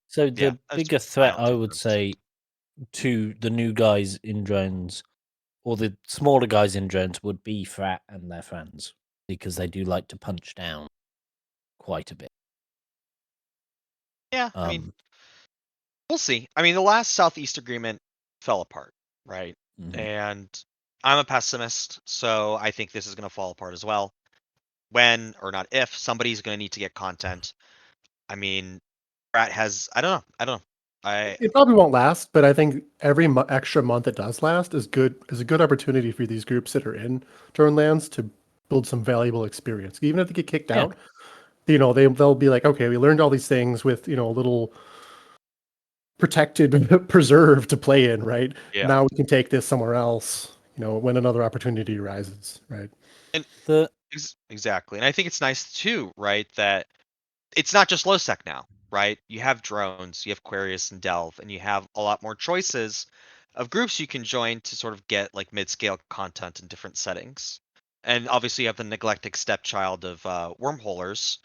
so yeah, the that's bigger my threat, own I 2 would cents. say, to the new guys in drones or the smaller guys in drones would be Frat and their friends, because they do like to punch down quite a bit. Yeah, I mean, Um, we'll see. I mean, the last Southeast agreement fell apart, right? mhm. And I'm a pessimist, so I think this is going to fall apart as well. When or not if somebody's going to need to get content. I mean, Rat has. I don't know. It probably won't last, but I think every extra month it does last is a good opportunity for these groups that are in drone lands to build some valuable experience. Even if they get kicked Yeah. out, they'll be like, okay, we learned all these things with a little protected preserve to play in, right? Yeah. Now we can take this somewhere else, when another opportunity arises, right? And The exactly. And I think it's nice too, right? That it's not just low sec now, right? You have drones, you have Aquarius and Delve, and you have a lot more choices of groups you can join to sort of get like mid-scale content in different settings. And obviously you have the neglected stepchild of wormholers,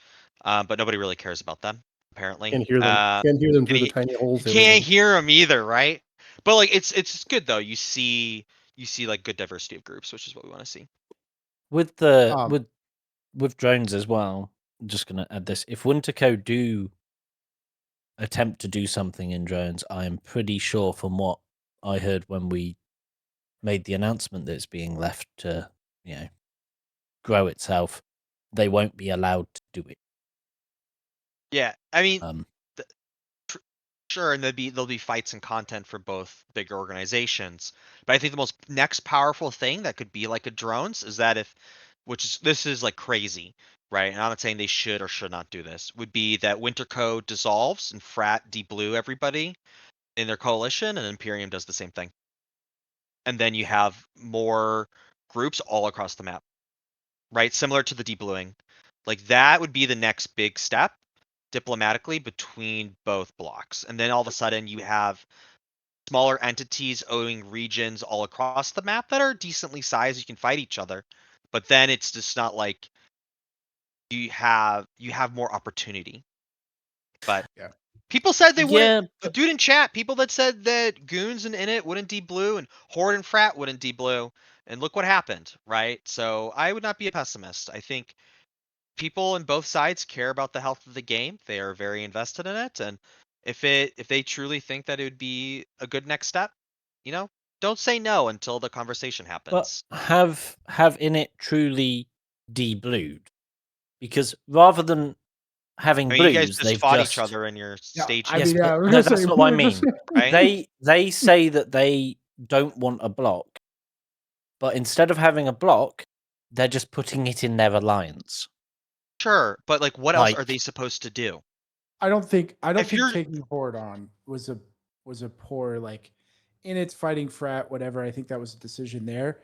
but nobody really cares about them apparently. Can't hear them. Can't hear them And through the tiny you holes they live can't in. hear them either, right? But like it's good though. You see like good diversity of groups, which is what we want to see. with the Um, with drones as well. I'm just gonna add this: if Winterco do attempt to do something in drones, I am pretty sure, from what I heard when we made the announcement that it's being left to, grow itself, they won't be allowed to do it. Yeah, I mean, Um, sure, and there'll be fights and content for both bigger organizations. But I think the most next powerful thing that could be like a drones is that this is like crazy, right? And I'm not saying they should or should not do this. Would be that Winter Code dissolves and Frat de-blue everybody in their coalition, and Imperium does the same thing. And then you have more groups all across the map, right? Similar to the de-bluing. Like that would be the next big step diplomatically between both blocks. And then all of a sudden you have smaller entities owning regions all across the map that are decently sized. You can fight each other, but then it's just not like you have more opportunity. But Yeah. people said they wouldn't. yeah, The dude in chat, people that said that goons and Init wouldn't de-blue and Horde and Frat wouldn't de-blue, and look what happened, right? So I would not be a pessimist. I think people in both sides care about the health of the game. They are very invested in it, and if they truly think that it would be a good next step, don't say no until the conversation but happens. have in it truly de-blued, because rather than having I mean, you guys blues, just they've fought each just other in your yeah, stage. I yes, mean, yeah, but we're no, gonna that's say, not what I we're mean. just Right? They say that they don't want a block, but instead of having a block, they're just putting it in their alliance. Sure, but like, what else are they Like, supposed to do? I don't think If you're taking Horde on was a poor, like, in its fighting Frat, whatever. I think that was a decision there.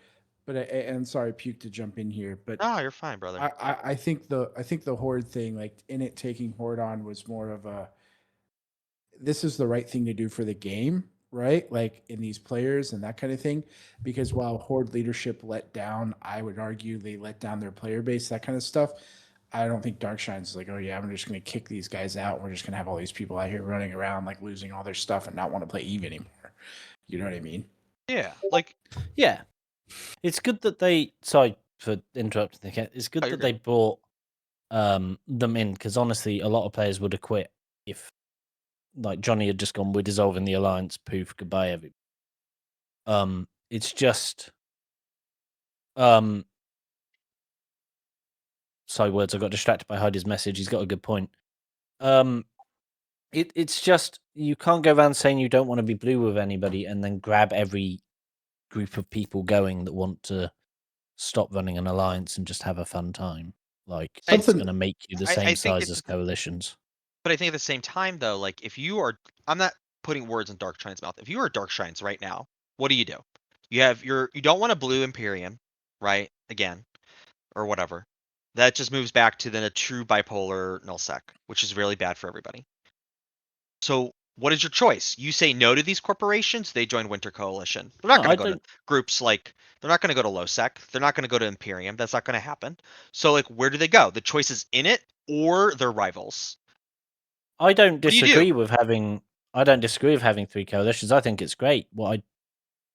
But and sorry, Puke, to jump in here, but oh, you're fine, brother. I think the Horde thing, like in it taking Horde on, was more of a, this is the right thing to do for the game, right? Like in these players and that kind of thing. Because while Horde leadership let down, I would argue they let down their player base, that kind of stuff. I don't think Darkshine's like, oh yeah, I'm just going to kick these guys out. We're just going to have all these people out here running around, like losing all their stuff and not want to play Eve anymore. You know what I mean? Yeah, like, yeah, it's good that they. Sorry for interrupting the cat. It's good oh, you're that they brought them in, because honestly, a lot of players would have quit if like Johnny had just gone, we're dissolving the alliance. Poof, goodbye, everybody. It's just sorry, words. I got distracted by Heidi's message. He's got a good point. It's just you can't go around saying you don't want to be blue with anybody and then grab every group of people going that want to stop running an alliance and just have a fun time. Like it's Something- going to make you the I same think size it's as coalitions. But I think at the same time, though, like if you are, I'm not putting words in Darkshine's mouth. If you are Darkshines right now, what do? You don't want a blue Imperium, right? Again, or whatever. That just moves back to then a true bipolar nullsec, which is really bad for everybody. So what is your choice? You say no to these corporations, they join Winter Coalition. They're not No, going I to go to groups like, they're not going to go to LowSec. They're not going to go to Imperium. That's not going to happen. So like, where do they go? The choice is in it or their rivals. I don't do you do? disagree with having. I don't disagree with having 3 coalitions. I think it's great.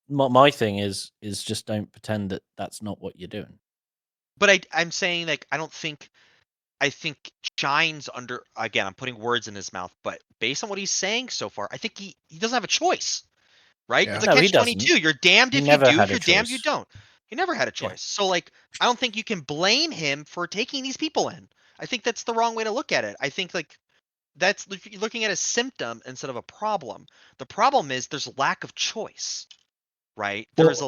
My thing is just don't pretend that that's not what you're doing. But I'm saying like I think Shine's under, again, I'm putting words in his mouth, but based on what he's saying so far, I think he doesn't have a choice, right? Yeah. It's a No, he catch-22. doesn't. You're damned He if you never do, had a you're damned you choice. don't. He never had a Yeah. choice. So like, I don't think you can blame him for taking these people in. I think that's the wrong way to look at it. I think like that's you're looking at a symptom instead of a problem. The problem is there's lack of choice, right? There's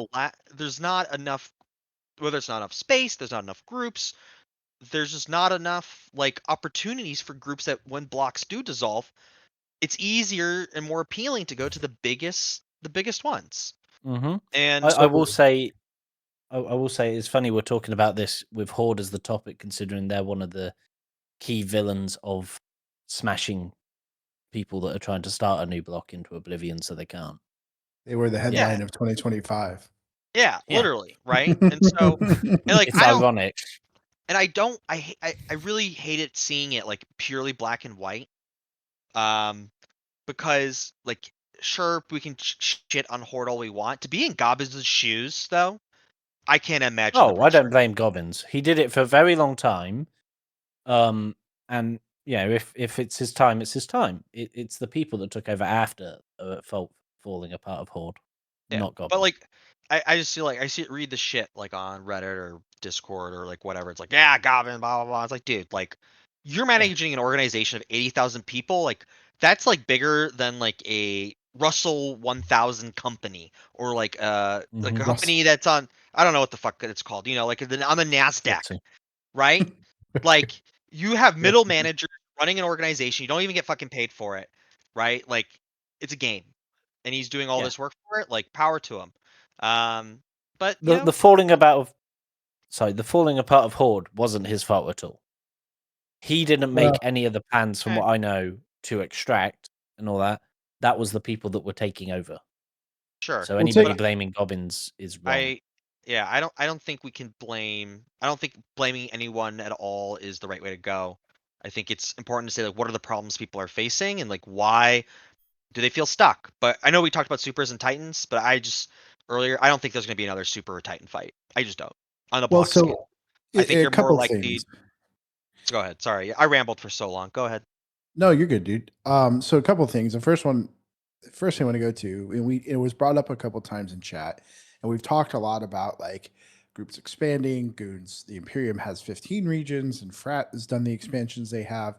not enough, whether there's not enough space, there's not enough groups, there's just not enough like opportunities for groups that when blocks do dissolve, it's easier and more appealing to go to the biggest ones. Mm-hmm. And I will say, I will say, it's funny we're talking about this with Horde as the topic, considering they're one of the key villains of smashing people that are trying to start a new block into oblivion, so they can't. They were the headline of 2025. yeah, Yeah. literally, right? And so, and like It's ironic. I really hated seeing it like purely black and white. Because like sure we can shit on Horde all we want. To be in Gobbins' shoes though, I can't imagine. Oh, I don't blame Gobbins. He did it for a very long time. And if it's his time, it's his time. It's the people that took over after falling apart of Horde, not Gobbins. But like I just feel like read the shit like on Reddit or Discord or like whatever. It's like, yeah, Goblin, blah blah blah. It's like, dude, like you're managing an organization of 80,000 people. Like that's like bigger than like a Russell 1000 company or like like a company that's on, I don't know what the fuck it's called. You know, like on the NASDAQ, right? Like you have middle managers running an organization. You don't even get fucking paid for it, right? Like it's a game. And he's doing all this work for it, like power to him. But the falling apart of Horde wasn't his fault at all. He didn't make any of the plans, from what I know, to extract and all that. That was the people that were taking over. Sure. So anybody blaming Gobbins is wrong. I don't think we can blame. I don't think blaming anyone at all is the right way to go. I think it's important to say like what are the problems people are facing and like why do they feel stuck? But I know we talked about supers and titans, but I don't think there's going to be another super or titan fight. I just don't on the block scale. I think you're more likely. Go ahead. Sorry, I rambled for so long. Go ahead. No, you're good, dude. So a couple of things. The first thing I want to go to, and it was brought up a couple times in chat, and we've talked a lot about like groups expanding, goons. The Imperium has 15 regions, and Frat has done the expansions they have,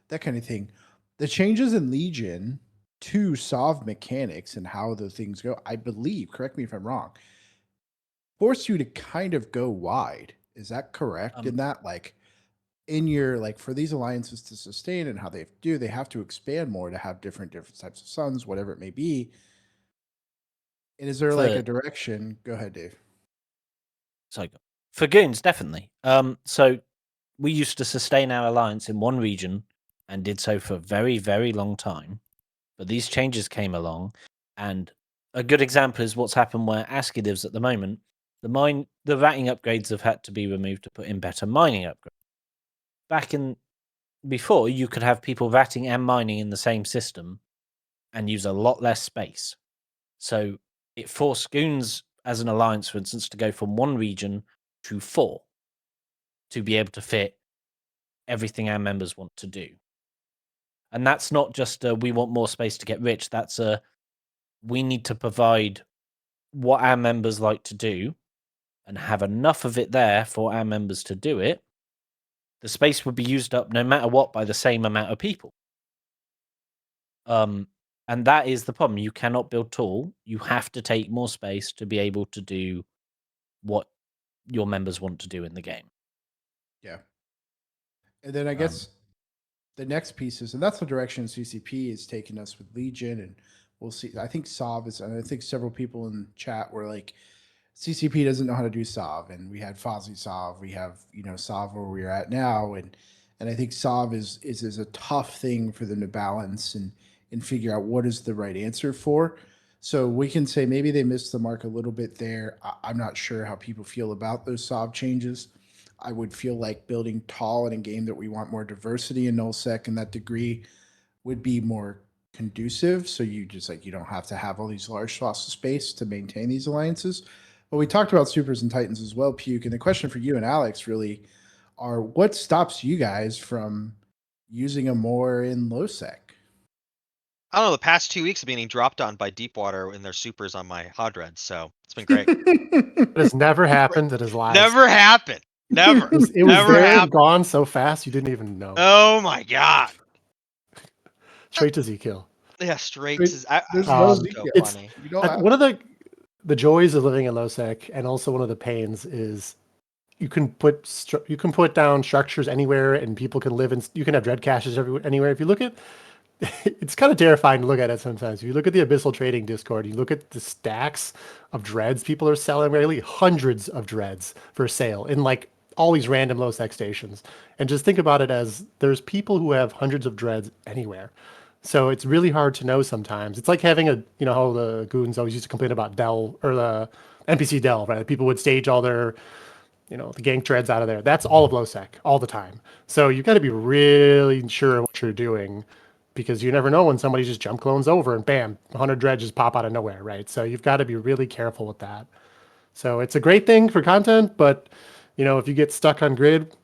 that kind of thing. The changes in Legion to solve mechanics and how the things go, I believe, correct me if I'm wrong, force you to kind of go wide. Is that correct? In that, like, in your, like, for these alliances to sustain and how they have to expand more to have different types of suns, whatever it may be. And is there like a direction? Go ahead, Dave. So for goons, definitely. So we used to sustain our alliance in one region and did so for a very, very long time. But these changes came along, and a good example is what's happened where ASCII lives at the moment. The ratting upgrades have had to be removed to put in better mining upgrades. Before, you could have people ratting and mining in the same system and use a lot less space. So it forced goons as an alliance, for instance, to go from one region to 4 to be able to fit everything our members want to do. And that's not just we want more space to get rich. That's we need to provide what our members like to do and have enough of it there for our members to do it. The space would be used up no matter what by the same amount of people. And that is the problem. You cannot build tall. You have to take more space to be able to do what your members want to do in the game. Yeah. And then I guess the next piece is, and that's the direction CCP is taking us with Legion, and we'll see. I think Sov is, and I think several people in chat were like, CCP doesn't know how to do Sov, and we had Fozzie Sov, we have Sov where we're at now, and I think Sov is a tough thing for them to balance and figure out what is the right answer for. So we can say maybe they missed the mark a little bit there. I'm not sure how people feel about those Sov changes. I would feel like building tall in a game that we want more diversity in nullsec, and that degree would be more conducive. So you just you don't have to have all these large swaths of space to maintain these alliances. But we talked about supers and titans as well, Puke. And the question for you and Alex really are, what stops you guys from using them more in low sec? I don't know. The past 2 weeks of being dropped on by Deepwater in their supers on my Hodred, so it's been great. It has never happened. It is lies. Never happened. Never. It was Never there happened. and gone so fast you didn't even know. Oh my god. Straight to Z kill. Yeah, straight There's to. no So Ezekiel. It's- funny. You don't have One of the joys of living in low sec, and also one of the pains, is you can put down structures anywhere, and people can live in. You can have dread caches anywhere. If you look at, it's kind of terrifying to look at it sometimes. If you look at the Abyssal Trading Discord, you look at the stacks of dreads people are selling regularly, hundreds of dreads for sale in like all these random low sec stations. And just think about it as there's people who have hundreds of dreads anywhere. So it's really hard to know sometimes. It's like having how the goons always used to complain about Dell or the NPC Dell, right? People would stage all their, the gank dreads out of there. That's all of low sec all the time. So you've got to be really sure what you're doing, because you never know when somebody just jump clones over and bam, 100 dreads just pop out of nowhere, right? So you've got to be really careful with that. So it's a great thing for content, but if you get stuck on grid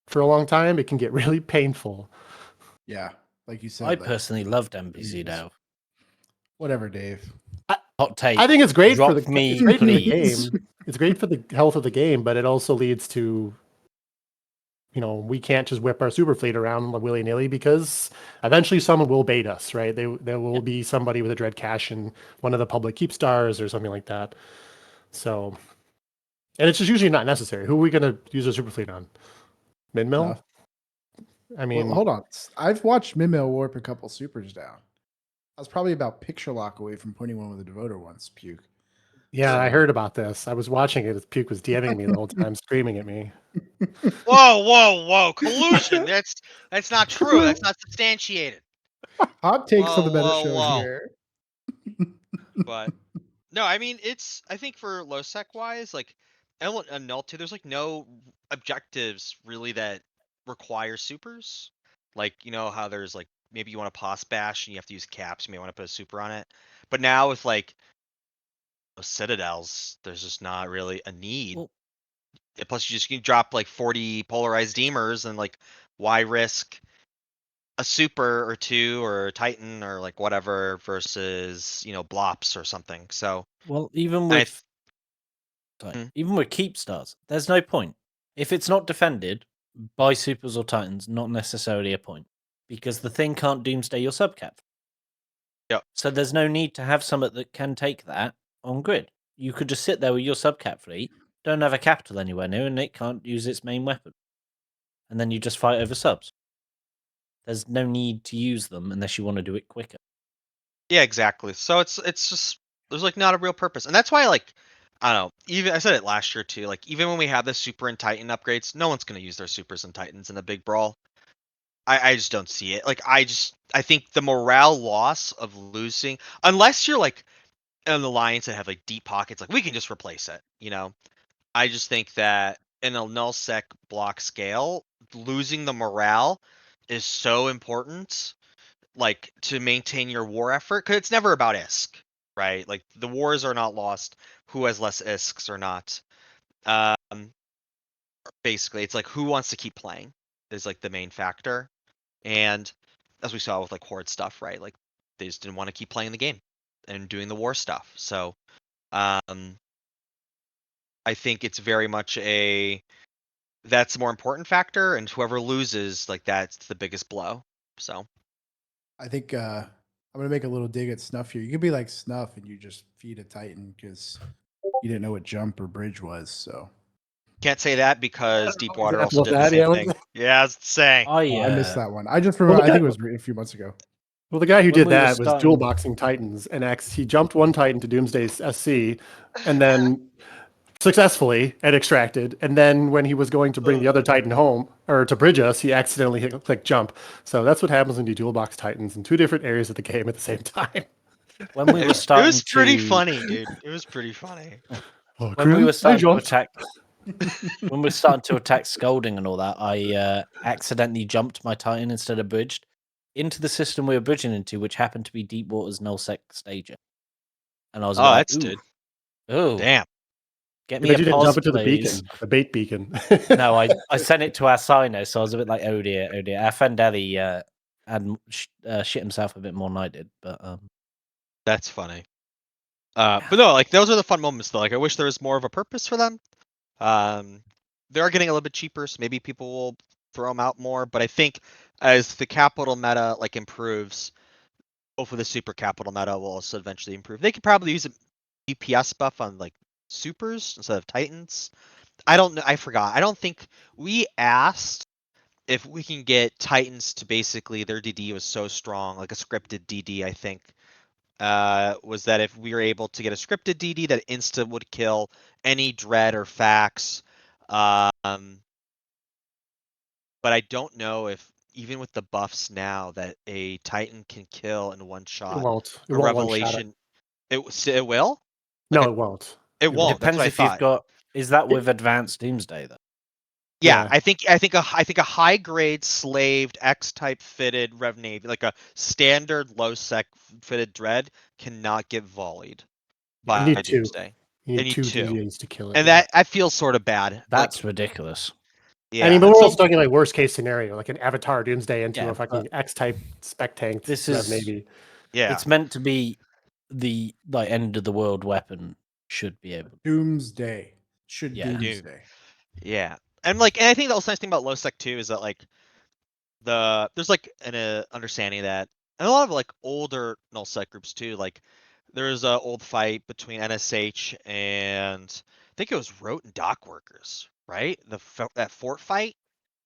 for a long time, it can get really painful. Yeah, like you said. I personally loved NPC Delve. Whatever, Dave. Hot take. I think it's great for Drop the me, it's great for the please. game. It's great for the health of the game, but it also leads to, we can't just whip our super fleet around willy nilly, because eventually someone will bait us, right? There will be somebody with a dread cache in one of the public keep stars or something like that. So, and it's just usually not necessary. Who are we going to use a super fleet on? Mid-mill? I mean, well, hold on. I've watched Mimil warp a couple supers down. I was probably about picture lock away from putting one with a devoter once, Puke. yeah, I heard about this. I was watching it. Puke was DMing me the whole time, screaming at me. Whoa! Collusion. That's not true. That's not substantiated. Hot takes on the Meta Whoa, Show whoa. here. But no, I mean I think for low sec wise, like Null 2, there's like no objectives really that require supers. Like, how there's like maybe you want to pos bash and you have to use caps, you may want to put a super on it. But now with like citadels, there's just not really a need. Well, Plus you can drop like 40 polarized demers, and like why risk a super or two or a titan or like whatever versus blops or something. So well, even with keep stars, there's no point. If it's not defended by supers or titans, not necessarily a point, because the thing can't doomsday your subcap. Yep. So there's no need to have something that can take that on grid. You could just sit there with your subcap fleet, don't have a capital anywhere near, and it can't use its main weapon. And then you just fight over subs. There's no need to use them unless you want to do it quicker. Yeah, exactly. So it's just there's like not a real purpose, and that's why like I don't know. Even I said it last year too. Like even when we have the super and titan upgrades, no one's gonna use their supers and titans in a big brawl. I just don't see it. Like I think the morale loss of losing, unless you're like an alliance that have like deep pockets, like we can just replace it. I just think that in a null sec block scale, losing the morale is so important, like to maintain your war effort, because it's never about ISK, right? Like the wars are not lost who has less ISKs or not. Basically, it's like who wants to keep playing is like the main factor. And as we saw with like Horde stuff, right? Like they just didn't want to keep playing the game and doing the war stuff. So I think it's very much that's a more important factor, and whoever loses, like that's the biggest blow. So I think I'm gonna make a little dig at Snuff here. You could be like Snuff and you just feed a Titan because you didn't know what jump or bridge was. So can't say that because Deepwater Example also of did the that, same yeah, thing. Yeah, I was saying. I missed that one. I just Well, remember. the I think guy- it was a few months ago. Well, the guy who When did we were that was starting- dual boxing Titans and X. He jumped one Titan to Doomsday SC, and then successfully and extracted. And then when he was going to bring the other Titan home or to bridge us, he accidentally clicked jump. So that's what happens when you dual box Titans in two different areas of the game at the same time. When we were It starting was pretty to- funny, dude. It was pretty funny. Oh, when we were starting to jumped. attack, when we were starting to attack Scolding and all that, I accidentally jumped my Titan instead of bridged into the system we were bridging into, which happened to be Deepwater's nullsec stager. And I was like, that's good. "Ooh, Damn. get I me bet a you didn't pause, jump into the please." beacon, the bait beacon. No, I sent it to our Sino, so I was a bit like, "Oh dear, oh dear." Our friend Ellie had shit himself a bit more than I did, but That's funny. But no, like those are the fun moments though. Like I wish there was more of a purpose for them. They are getting a little bit cheaper, so maybe people will throw them out more. But I think as the capital meta like improves, hopefully the super capital meta will also eventually improve. They could probably use a DPS buff on like supers instead of titans. I don't know. I forgot. I don't think we asked if we can get titans to basically their DD was so strong, like a scripted DD. I think was that if we were able to get a scripted DD that insta would kill any dread or fax. But I don't know if even with the buffs now that a Titan can kill in one It shot. won't. It A won't one shot it. revelation. It will? No, Like it won't. it won't. That's depends what I if you've thought. got. Is that with advanced Doomsday though? Yeah, Yeah. I think a high grade slaved X type fitted Rev Navy, like a standard low sec fitted dread, cannot get volleyed by need two. Doomsday. You They need need two two. DDAs to kill it. And yeah. that feels sort of bad. That's ridiculous. Yeah. I mean, but and we're so- also talking like worst case scenario, like an Avatar Doomsday into Yeah, a fucking X type spec tank. This Rev is- Navy. yeah. It's meant to be the like end of the world weapon. Should be able. Doomsday should Yeah. Doomsday. Yeah, and I think the also nice thing about low sec too is that like there's like an understanding that and a lot of like older null sec groups too. Like there's a old fight between NSH and I think it was Rote and Dock Workers, right? That fort fight,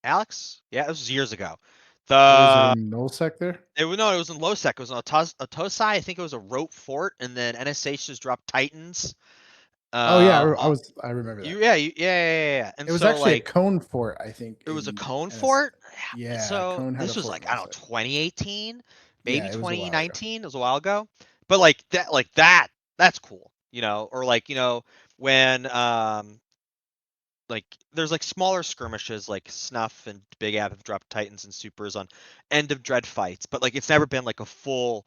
Alex. Yeah, it was years ago. Was it in nullsec there? It was in low sec. It was on a Tosai. I think it was a Rote fort, and then NSH just dropped Titans. Oh yeah, I remember that. Yeah. And It was so, actually like, a cone fort, I think. it was a in cone NS fort. Yeah. So Cone had this a was fort like I don't know, nullsec. 2018, maybe Yeah, it was a while ago. 2019. It was a while ago. But like that's cool, or like when like there's like smaller skirmishes like Snuff and Big App have dropped Titans and Supers on end of dread fights, but like it's never been like a full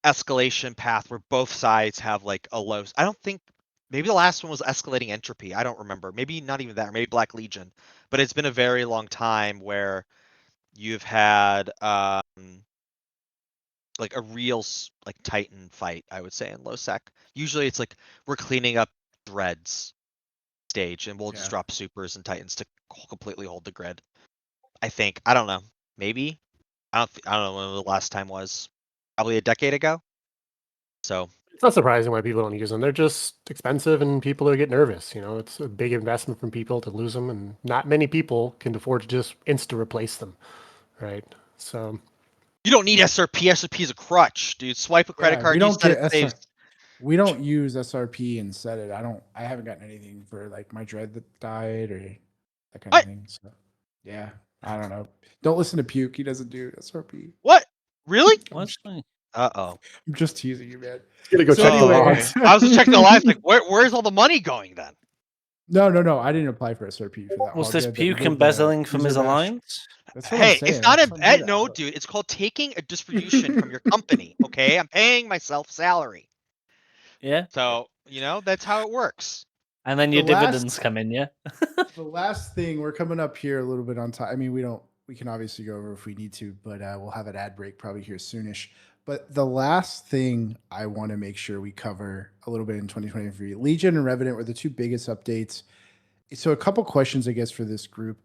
escalation path where both sides have like a low. I don't think maybe the last one was escalating entropy. I don't remember. Maybe not even that. Or maybe Black Legion. But it's been a very long time where you've had like a real like Titan fight. I would say in low sec. Usually it's like we're cleaning up dreads stage, and we'll just drop supers and Titans to completely hold the grid. I think. I don't know. Maybe. I don't know when the last time was. Probably a decade ago. So It's not surprising why people don't use them. They're just expensive and people are get nervous. It's a big investment from people to lose them, and not many people can afford to just insta replace them, right? So you don't need SRP. SRP is a crutch, dude. Swipe a credit card. We don't set get it saves. We don't use SRP and set it. I haven't gotten anything for like my dread that died or that kind of thing. So yeah, I don't know. Don't listen to Puke. He doesn't do SRP. What? Really? What's funny? Uh-oh. I'm just teasing you, man. gonna go So check the anyway- logs. I was just checking the live. Like, where's all the money going then? No. I didn't apply for SRP for that. Was hog this dead that puke did the embezzling from user his bash. alliance? That's what I'm Hey, saying. it's not That's a what I'm no, doing. dude. It's called taking a distribution from your company. Okay, I'm paying myself salary, Yeah. so that's how it works. And then your The last- dividends come in, yeah. The last thing, we're coming up here a little bit on time. I mean, we we can obviously go over if we need to, but we'll have an ad break probably here soonish. But the last thing I want to make sure we cover a little bit in 2023, Legion and Revenant were the two biggest updates. So a couple questions, I guess, for this group.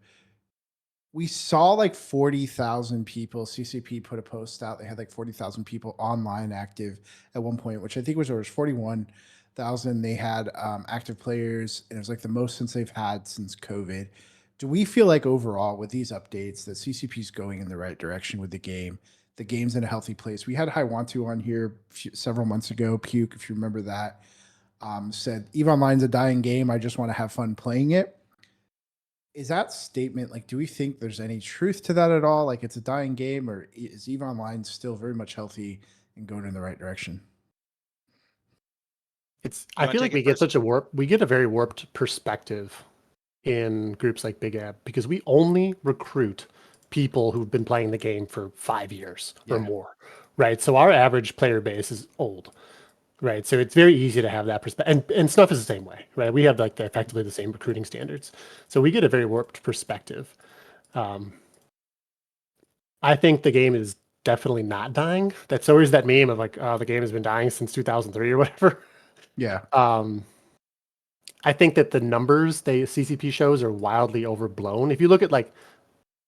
We saw like 40,000 people. CCP put a post out. They had like 40,000 people online active at one point, which I think was over 41,000. They had active players, and it was like the most since they've had since COVID. Do we feel like overall with these updates that CCP is going in the right direction with the game? The game's in a healthy place. We had Haiwantu on here several months ago, Puke, if you remember that, said EVE Online's a dying game. I just want to have fun playing it. Is that statement, like, do we think there's any truth to that at all? Like, it's a dying game, or is EVE Online still very much healthy and going in the right direction? I feel like we get a very warped perspective in groups like Big Ab because we only recruit people who've been playing the game for 5 years or more, right? So our average player base is old, right? So it's very easy to have that perspective, and Snuff is the same way, right? We have like effectively the same recruiting standards, so we get a very warped perspective. I think the game is definitely not dying. That's always that meme of like, oh, the game has been dying since 2003 or whatever. Yeah. I think that the numbers CCP shows are wildly overblown. If you look at like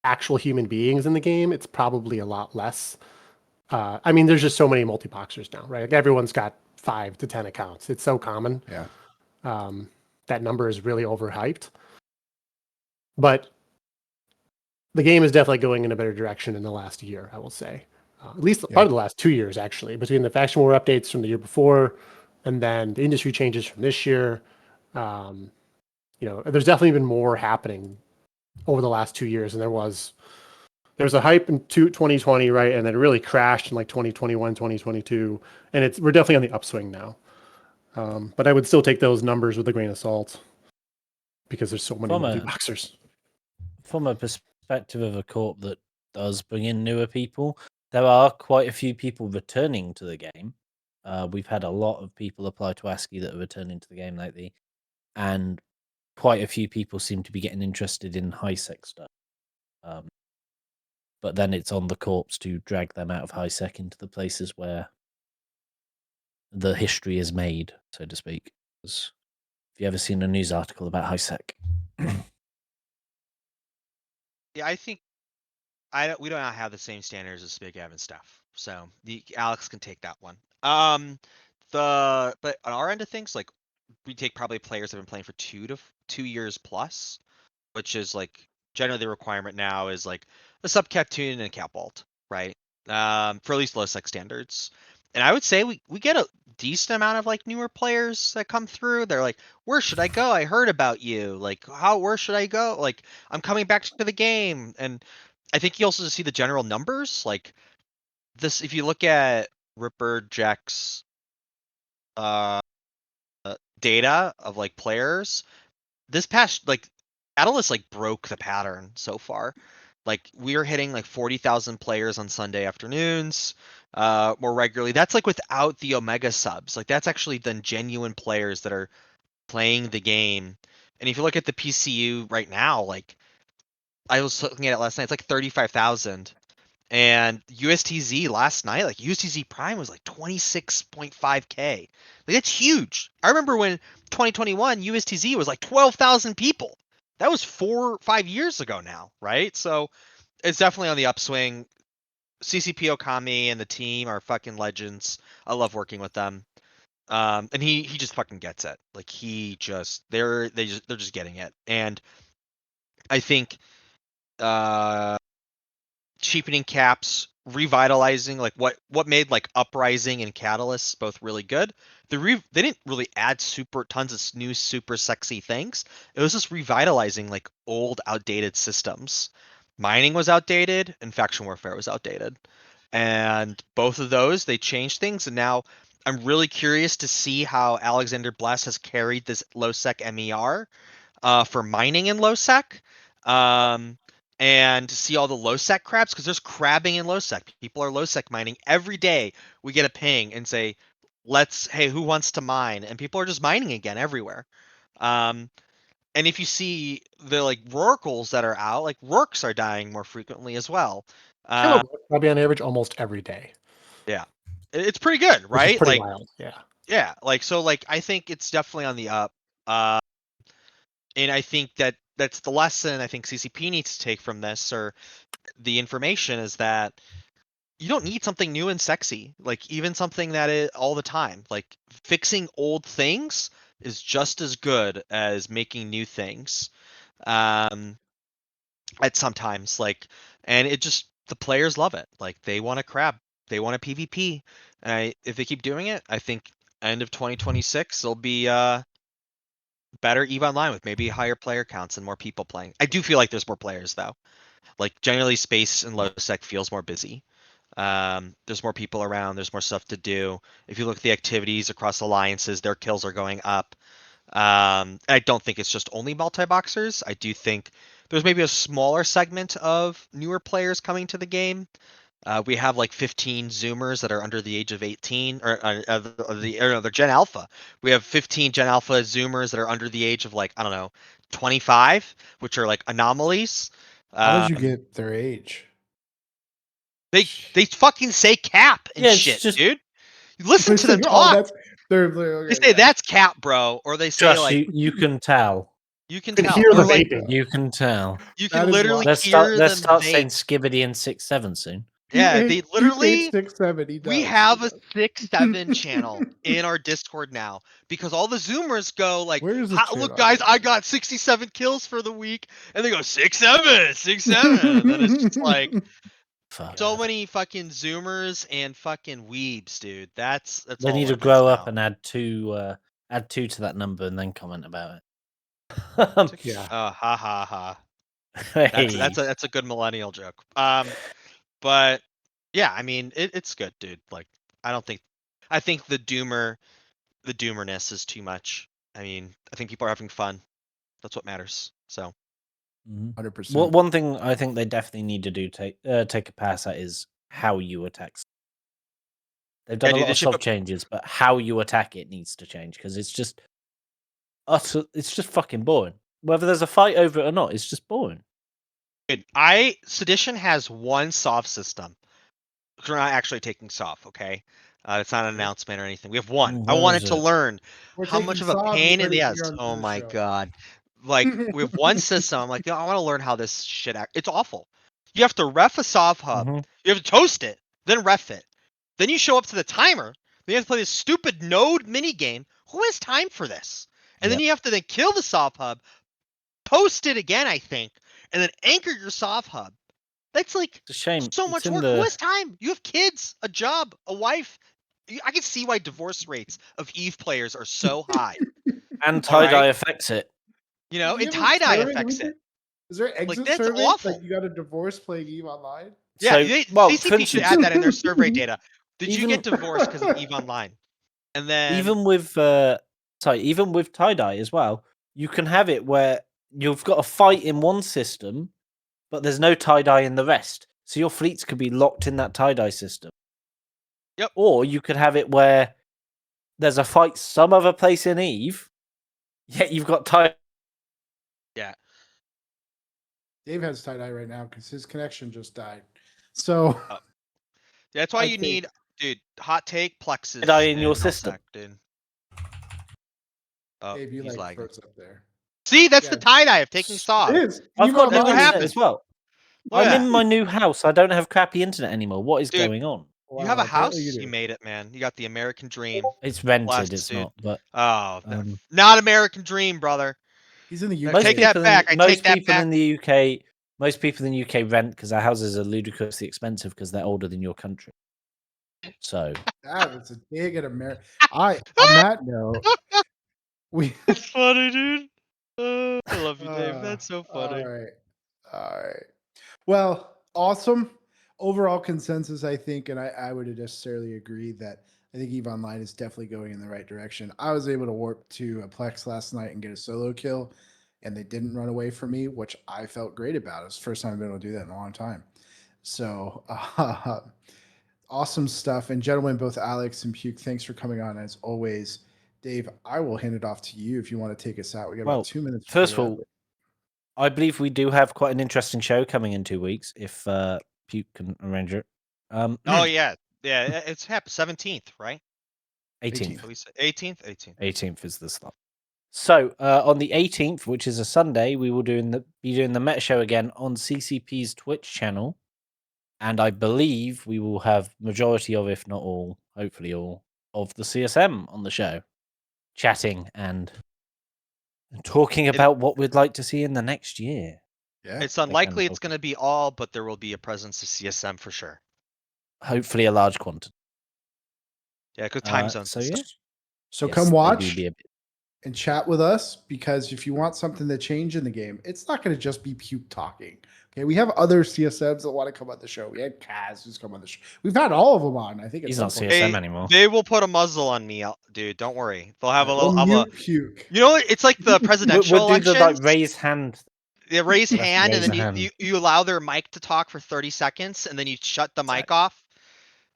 actual human beings in the game, it's probably a lot less. I mean, there's just so many multi-boxers now, right? Like everyone's got 5 to 10 accounts. It's so common. Yeah. That number is really overhyped. But the game is definitely going in a better direction in the last year, I will say. At least part of the last 2 years, actually, between the faction war updates from the year before and then the industry changes from this year. There's definitely been more happening over the last 2 years, and there was a hype in 2020, right? And then it really crashed in like 2021, 2022, and we're definitely on the upswing now. But I would still take those numbers with a grain of salt because there's so many multi-boxers. From a perspective of a corp that does bring in newer people, there are quite a few people returning to the game. We've had a lot of people apply to ASCII that are returning to the game lately, and quite a few people seem to be getting interested in high-sec stuff. But then it's on the corps to drag them out of high-sec into the places where the history is made, so to speak. Have you ever seen a news article about high-sec? Yeah, I think we don't have the same standards as Big Ev and stuff, so Alex can take that one. But on our end of things, like we take probably players that have been playing for 2 years plus, which is like generally the requirement now is like a subcap tune and a cap vault, right? For at least low sec standards. And I would say we get a decent amount of like newer players that come through. They're like, where should I go? I heard about you. Like, where should I go? Like, I'm coming back to the game. And I think you also see the general numbers. Like this, if you look at Ripper Jack's data of like players, this past like Catalyst like broke the pattern so far. Like we are hitting like 40,000 players on Sunday afternoons more regularly. That's like without the Omega subs. Like that's actually then genuine players that are playing the game. And if you look at the PCU right now, like I was looking at it last night, it's like 35,000. And USTZ last night, like USTZ Prime was like 26.5K. Like that's huge. I remember when 2021 USTZ was like 12,000 people. That was 4 or 5 years ago now, right? So it's definitely on the upswing. CCP Okami and the team are fucking legends. I love working with them. And he just fucking gets it. Like they're just getting it. And I think cheapening caps, revitalizing like what made like Uprising and Catalyst both really good. They didn't really add tons of new super sexy things. It was just revitalizing like old outdated systems. Mining was outdated and faction warfare was outdated. And both of those, they changed things, and now I'm really curious to see how Alexander Bless has carried this low sec MER for mining in low sec. And to see all the low sec crabs, because there's crabbing in low sec. People are low sec mining every day. We get a ping and say, hey, who wants to mine? And people are just mining again everywhere. And And if you see the like rorquals that are out, like rorks are dying more frequently as well. Kill a rook probably on average almost every day, Yeah, it's pretty good, which is right? pretty Like, wild. Yeah. yeah, like so, like I think it's definitely on the up. And I think that's the lesson I think CCP needs to take from this, or the information is that you don't need something new and sexy. Like even something that is all the time. Like fixing old things is just as good as making new things. At sometimes like, and it just the players love it. Like they want to crab, they want a PvP. And if they keep doing it, I think end of 2026 there'll be better EVE Online with maybe higher player counts and more people playing. I do feel like there's more players though. Like generally space and low sec feels more busy. There's more people around, there's more stuff to do. If you look at the activities across alliances, their kills are going up. I don't think it's just only multi-boxers. I do think there's maybe a smaller segment of newer players coming to the game. We have like 15 Zoomers that are under the age of 18, or they're Gen Alpha. We have 15 Gen Alpha Zoomers that are under the age of like, I don't know, 25, which are like anomalies. How did you get their age? They fucking say cap and Yeah, it's shit, just- dude. You listen to them Like, talk. that's they're They say that's cap, bro, or they say Josh, like you can tell. you can You can tell, hear or the like vaping. You can tell. you That can is literally wild. hear Let's them start vape. saying Skibbity and 6-7 soon. Yeah, He they ate literally. 6-7. He We does. have He a does. 6-7 channel in our Discord now because all the Zoomers go like, Where is the channel? "Look, guys, I got 67 kills for the week," and they go 6-7, 6-7, and then it's just like Fuck. so many fucking Zoomers and fucking weebs, dude. That's They all need it to is grow up now. and add two to that number and then comment about it. Yeah. Ha ha ha. Hey. That's a good millennial joke. But yeah, I mean it's good, dude. Like I think the doomerness is too much. I mean, I think people are having fun. That's what matters. So 100%. Well, one thing I think they definitely need to do take a pass at is how you attack. They've done Yeah, a dude, lot they of should soft changes, but how you attack it needs to change because it's just it's just fucking boring. Whether there's a fight over it or not, it's just boring. Dude, Sedition has one soft system. We're not actually taking soft, okay? It's not an announcement or anything. We have one. I Where wanted is to it? learn We're how taking much of a Saab, pain you in the heard it ass. here on Oh Meta my Show. god. Like we have one system. I'm like, I want to learn how this shit act. It's awful. You have to ref a soft hub. Mhm. You have to toast it, then ref it. Then you show up to the timer. Then you have to play this stupid node mini game. Who has time for this? And then Yep. you have to then kill the soft hub, post it again, I think, and then anchor your soft hub. That's like It's a shame. so It's much in work. the- Who has time? You have kids, a job, a wife. I can see why divorce rates of Eve players are so high. And tie-dye Alright. affects it. You know, Do you and have a tie-dye survey? affects it. Is there exit that's surveys? awful. Like you got a divorce playing EVE Online? Yeah, So, well, for CCP should add that in their survey data. Did you even- get divorced because of Eve Online? And then even with even with tie-dye as well, you can have it where you've got a fight in one system, but there's no tie-dye in the rest. So your fleets could be locked in that tie-dye system. Yep. Or you could have it where there's a fight some other place in Eve, yet you've got tie. yeah, Dave has tie-dye right now because his connection just died. So that's why I you think- need, dude. Hot take plexes Tie-dye in your and system. LSAC, dude. Oh, Dave, you he's like lagging. froze up there. See, that's Yeah. the tie-dye of taking soft. It is. I've EVE got That's no what Online- internet happens. as well. Look at I'm that. in my new house. I don't have crappy internet anymore. What is Dude, going on? You have a Wow, house. apparently You do. made it, man. You got the American dream. It's rented. Bless, It's dude. not. But Oh, Um, not American dream, brother. He's in the UK. most take people, that back. I most take that people back. in the UK, most people in the UK rent because our houses are ludicrously expensive because they're older than your country. So That was a dig at America. On that note, we That's funny, dude. I love you, Dave. That's so All funny. right. All right. Well, awesome. Overall consensus, I think, and I would necessarily agree that I think EVE Online is definitely going in the right direction. I was able to warp to a Plex last night and get a solo kill, and they didn't run away from me, which I felt great about. It's the first time I've been able to do that in a long time. So awesome stuff. And gentlemen, both Alex and Puke, thanks for coming on as always. Dave, I will hand it off to you if you want to take us out. We got Well, about 2 minutes. first of before we all, have it. I believe we do have quite an interesting show coming in 2 weeks if Puke can arrange it. Oh yeah, yeah. It's happened 17th, right? 18th. 18th. 18th. 18th is the slot. So on the 18th, which is a Sunday, we will be doing the Meta Show again on CCP's Twitch channel, and I believe we will have majority of, if not all, hopefully all of the CSM on the show, chatting and talking about what we'd like to see in the next year. Yeah. It's unlikely it's going to be all, but there will be a presence of CSM for sure. Hopefully a large quantity. Yeah, because time zones. So yeah. So Yes, come they do watch be a bit- and chat with us, because if you want something to change in the game, it's not going to just be Puke talking. Okay, we have other CSMs that want to come on the show. We had Kaz who's come on the show. We've had all of them on. I think at He's some not point. CSM anymore. They will put a muzzle on me, dude. Don't worry. They'll have a We'll little. mute Puke. You know, it's like the presidential We'll do the elections. raise hand. They raise We'll have to hand, raise and a then hand. you allow their mic to talk for 30 seconds, and then you shut the mic off,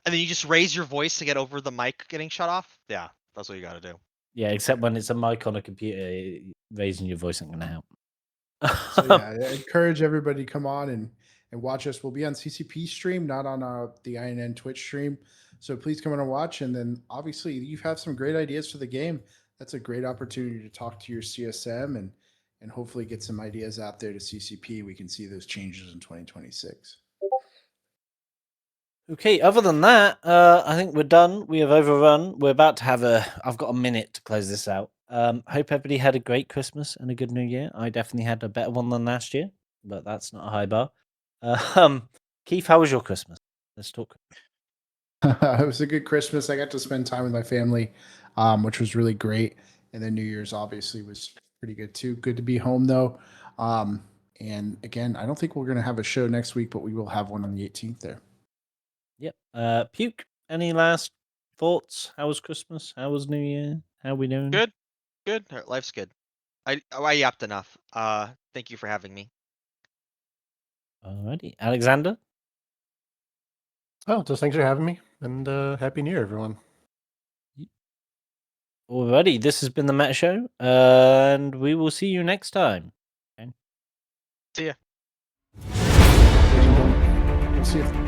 and then you just raise your voice to get over the mic getting shut off. Yeah, that's what you got to do. Yeah, except when it's a mic on a computer, raising your voice ain't gonna help. So yeah, I encourage everybody to come on and watch us. We'll be on CCP stream, not on the INN Twitch stream. So please come on and watch. And then obviously you have some great ideas for the game. That's a great opportunity to talk to your CSM and hopefully get some ideas out there to CCP. We can see those changes in 2026. Okay, other than that, I think we're done. We have overrun. We're about to have I've got a minute to close this out. Hope everybody had a great Christmas and a good New Year. I definitely had a better one than last year, but that's not a high bar. Keith, how was your Christmas? Let's talk. It was a good Christmas. I got to spend time with my family, which was really great. And then New Year's obviously was pretty good too. Good to be home though. And again, I don't think we're going to have a show next week, but we will have one on the 18th there. Yep. Puke, any last thoughts? How was Christmas? How was New Year? How we doing? Good. Life's good. I yapped enough. Thank you for having me. Alrighty. Alexander? Oh, just thanks for having me, and Happy New Year, everyone. Alrighty, this has been the Meta Show, and we will see you next time. See ya. We'll see if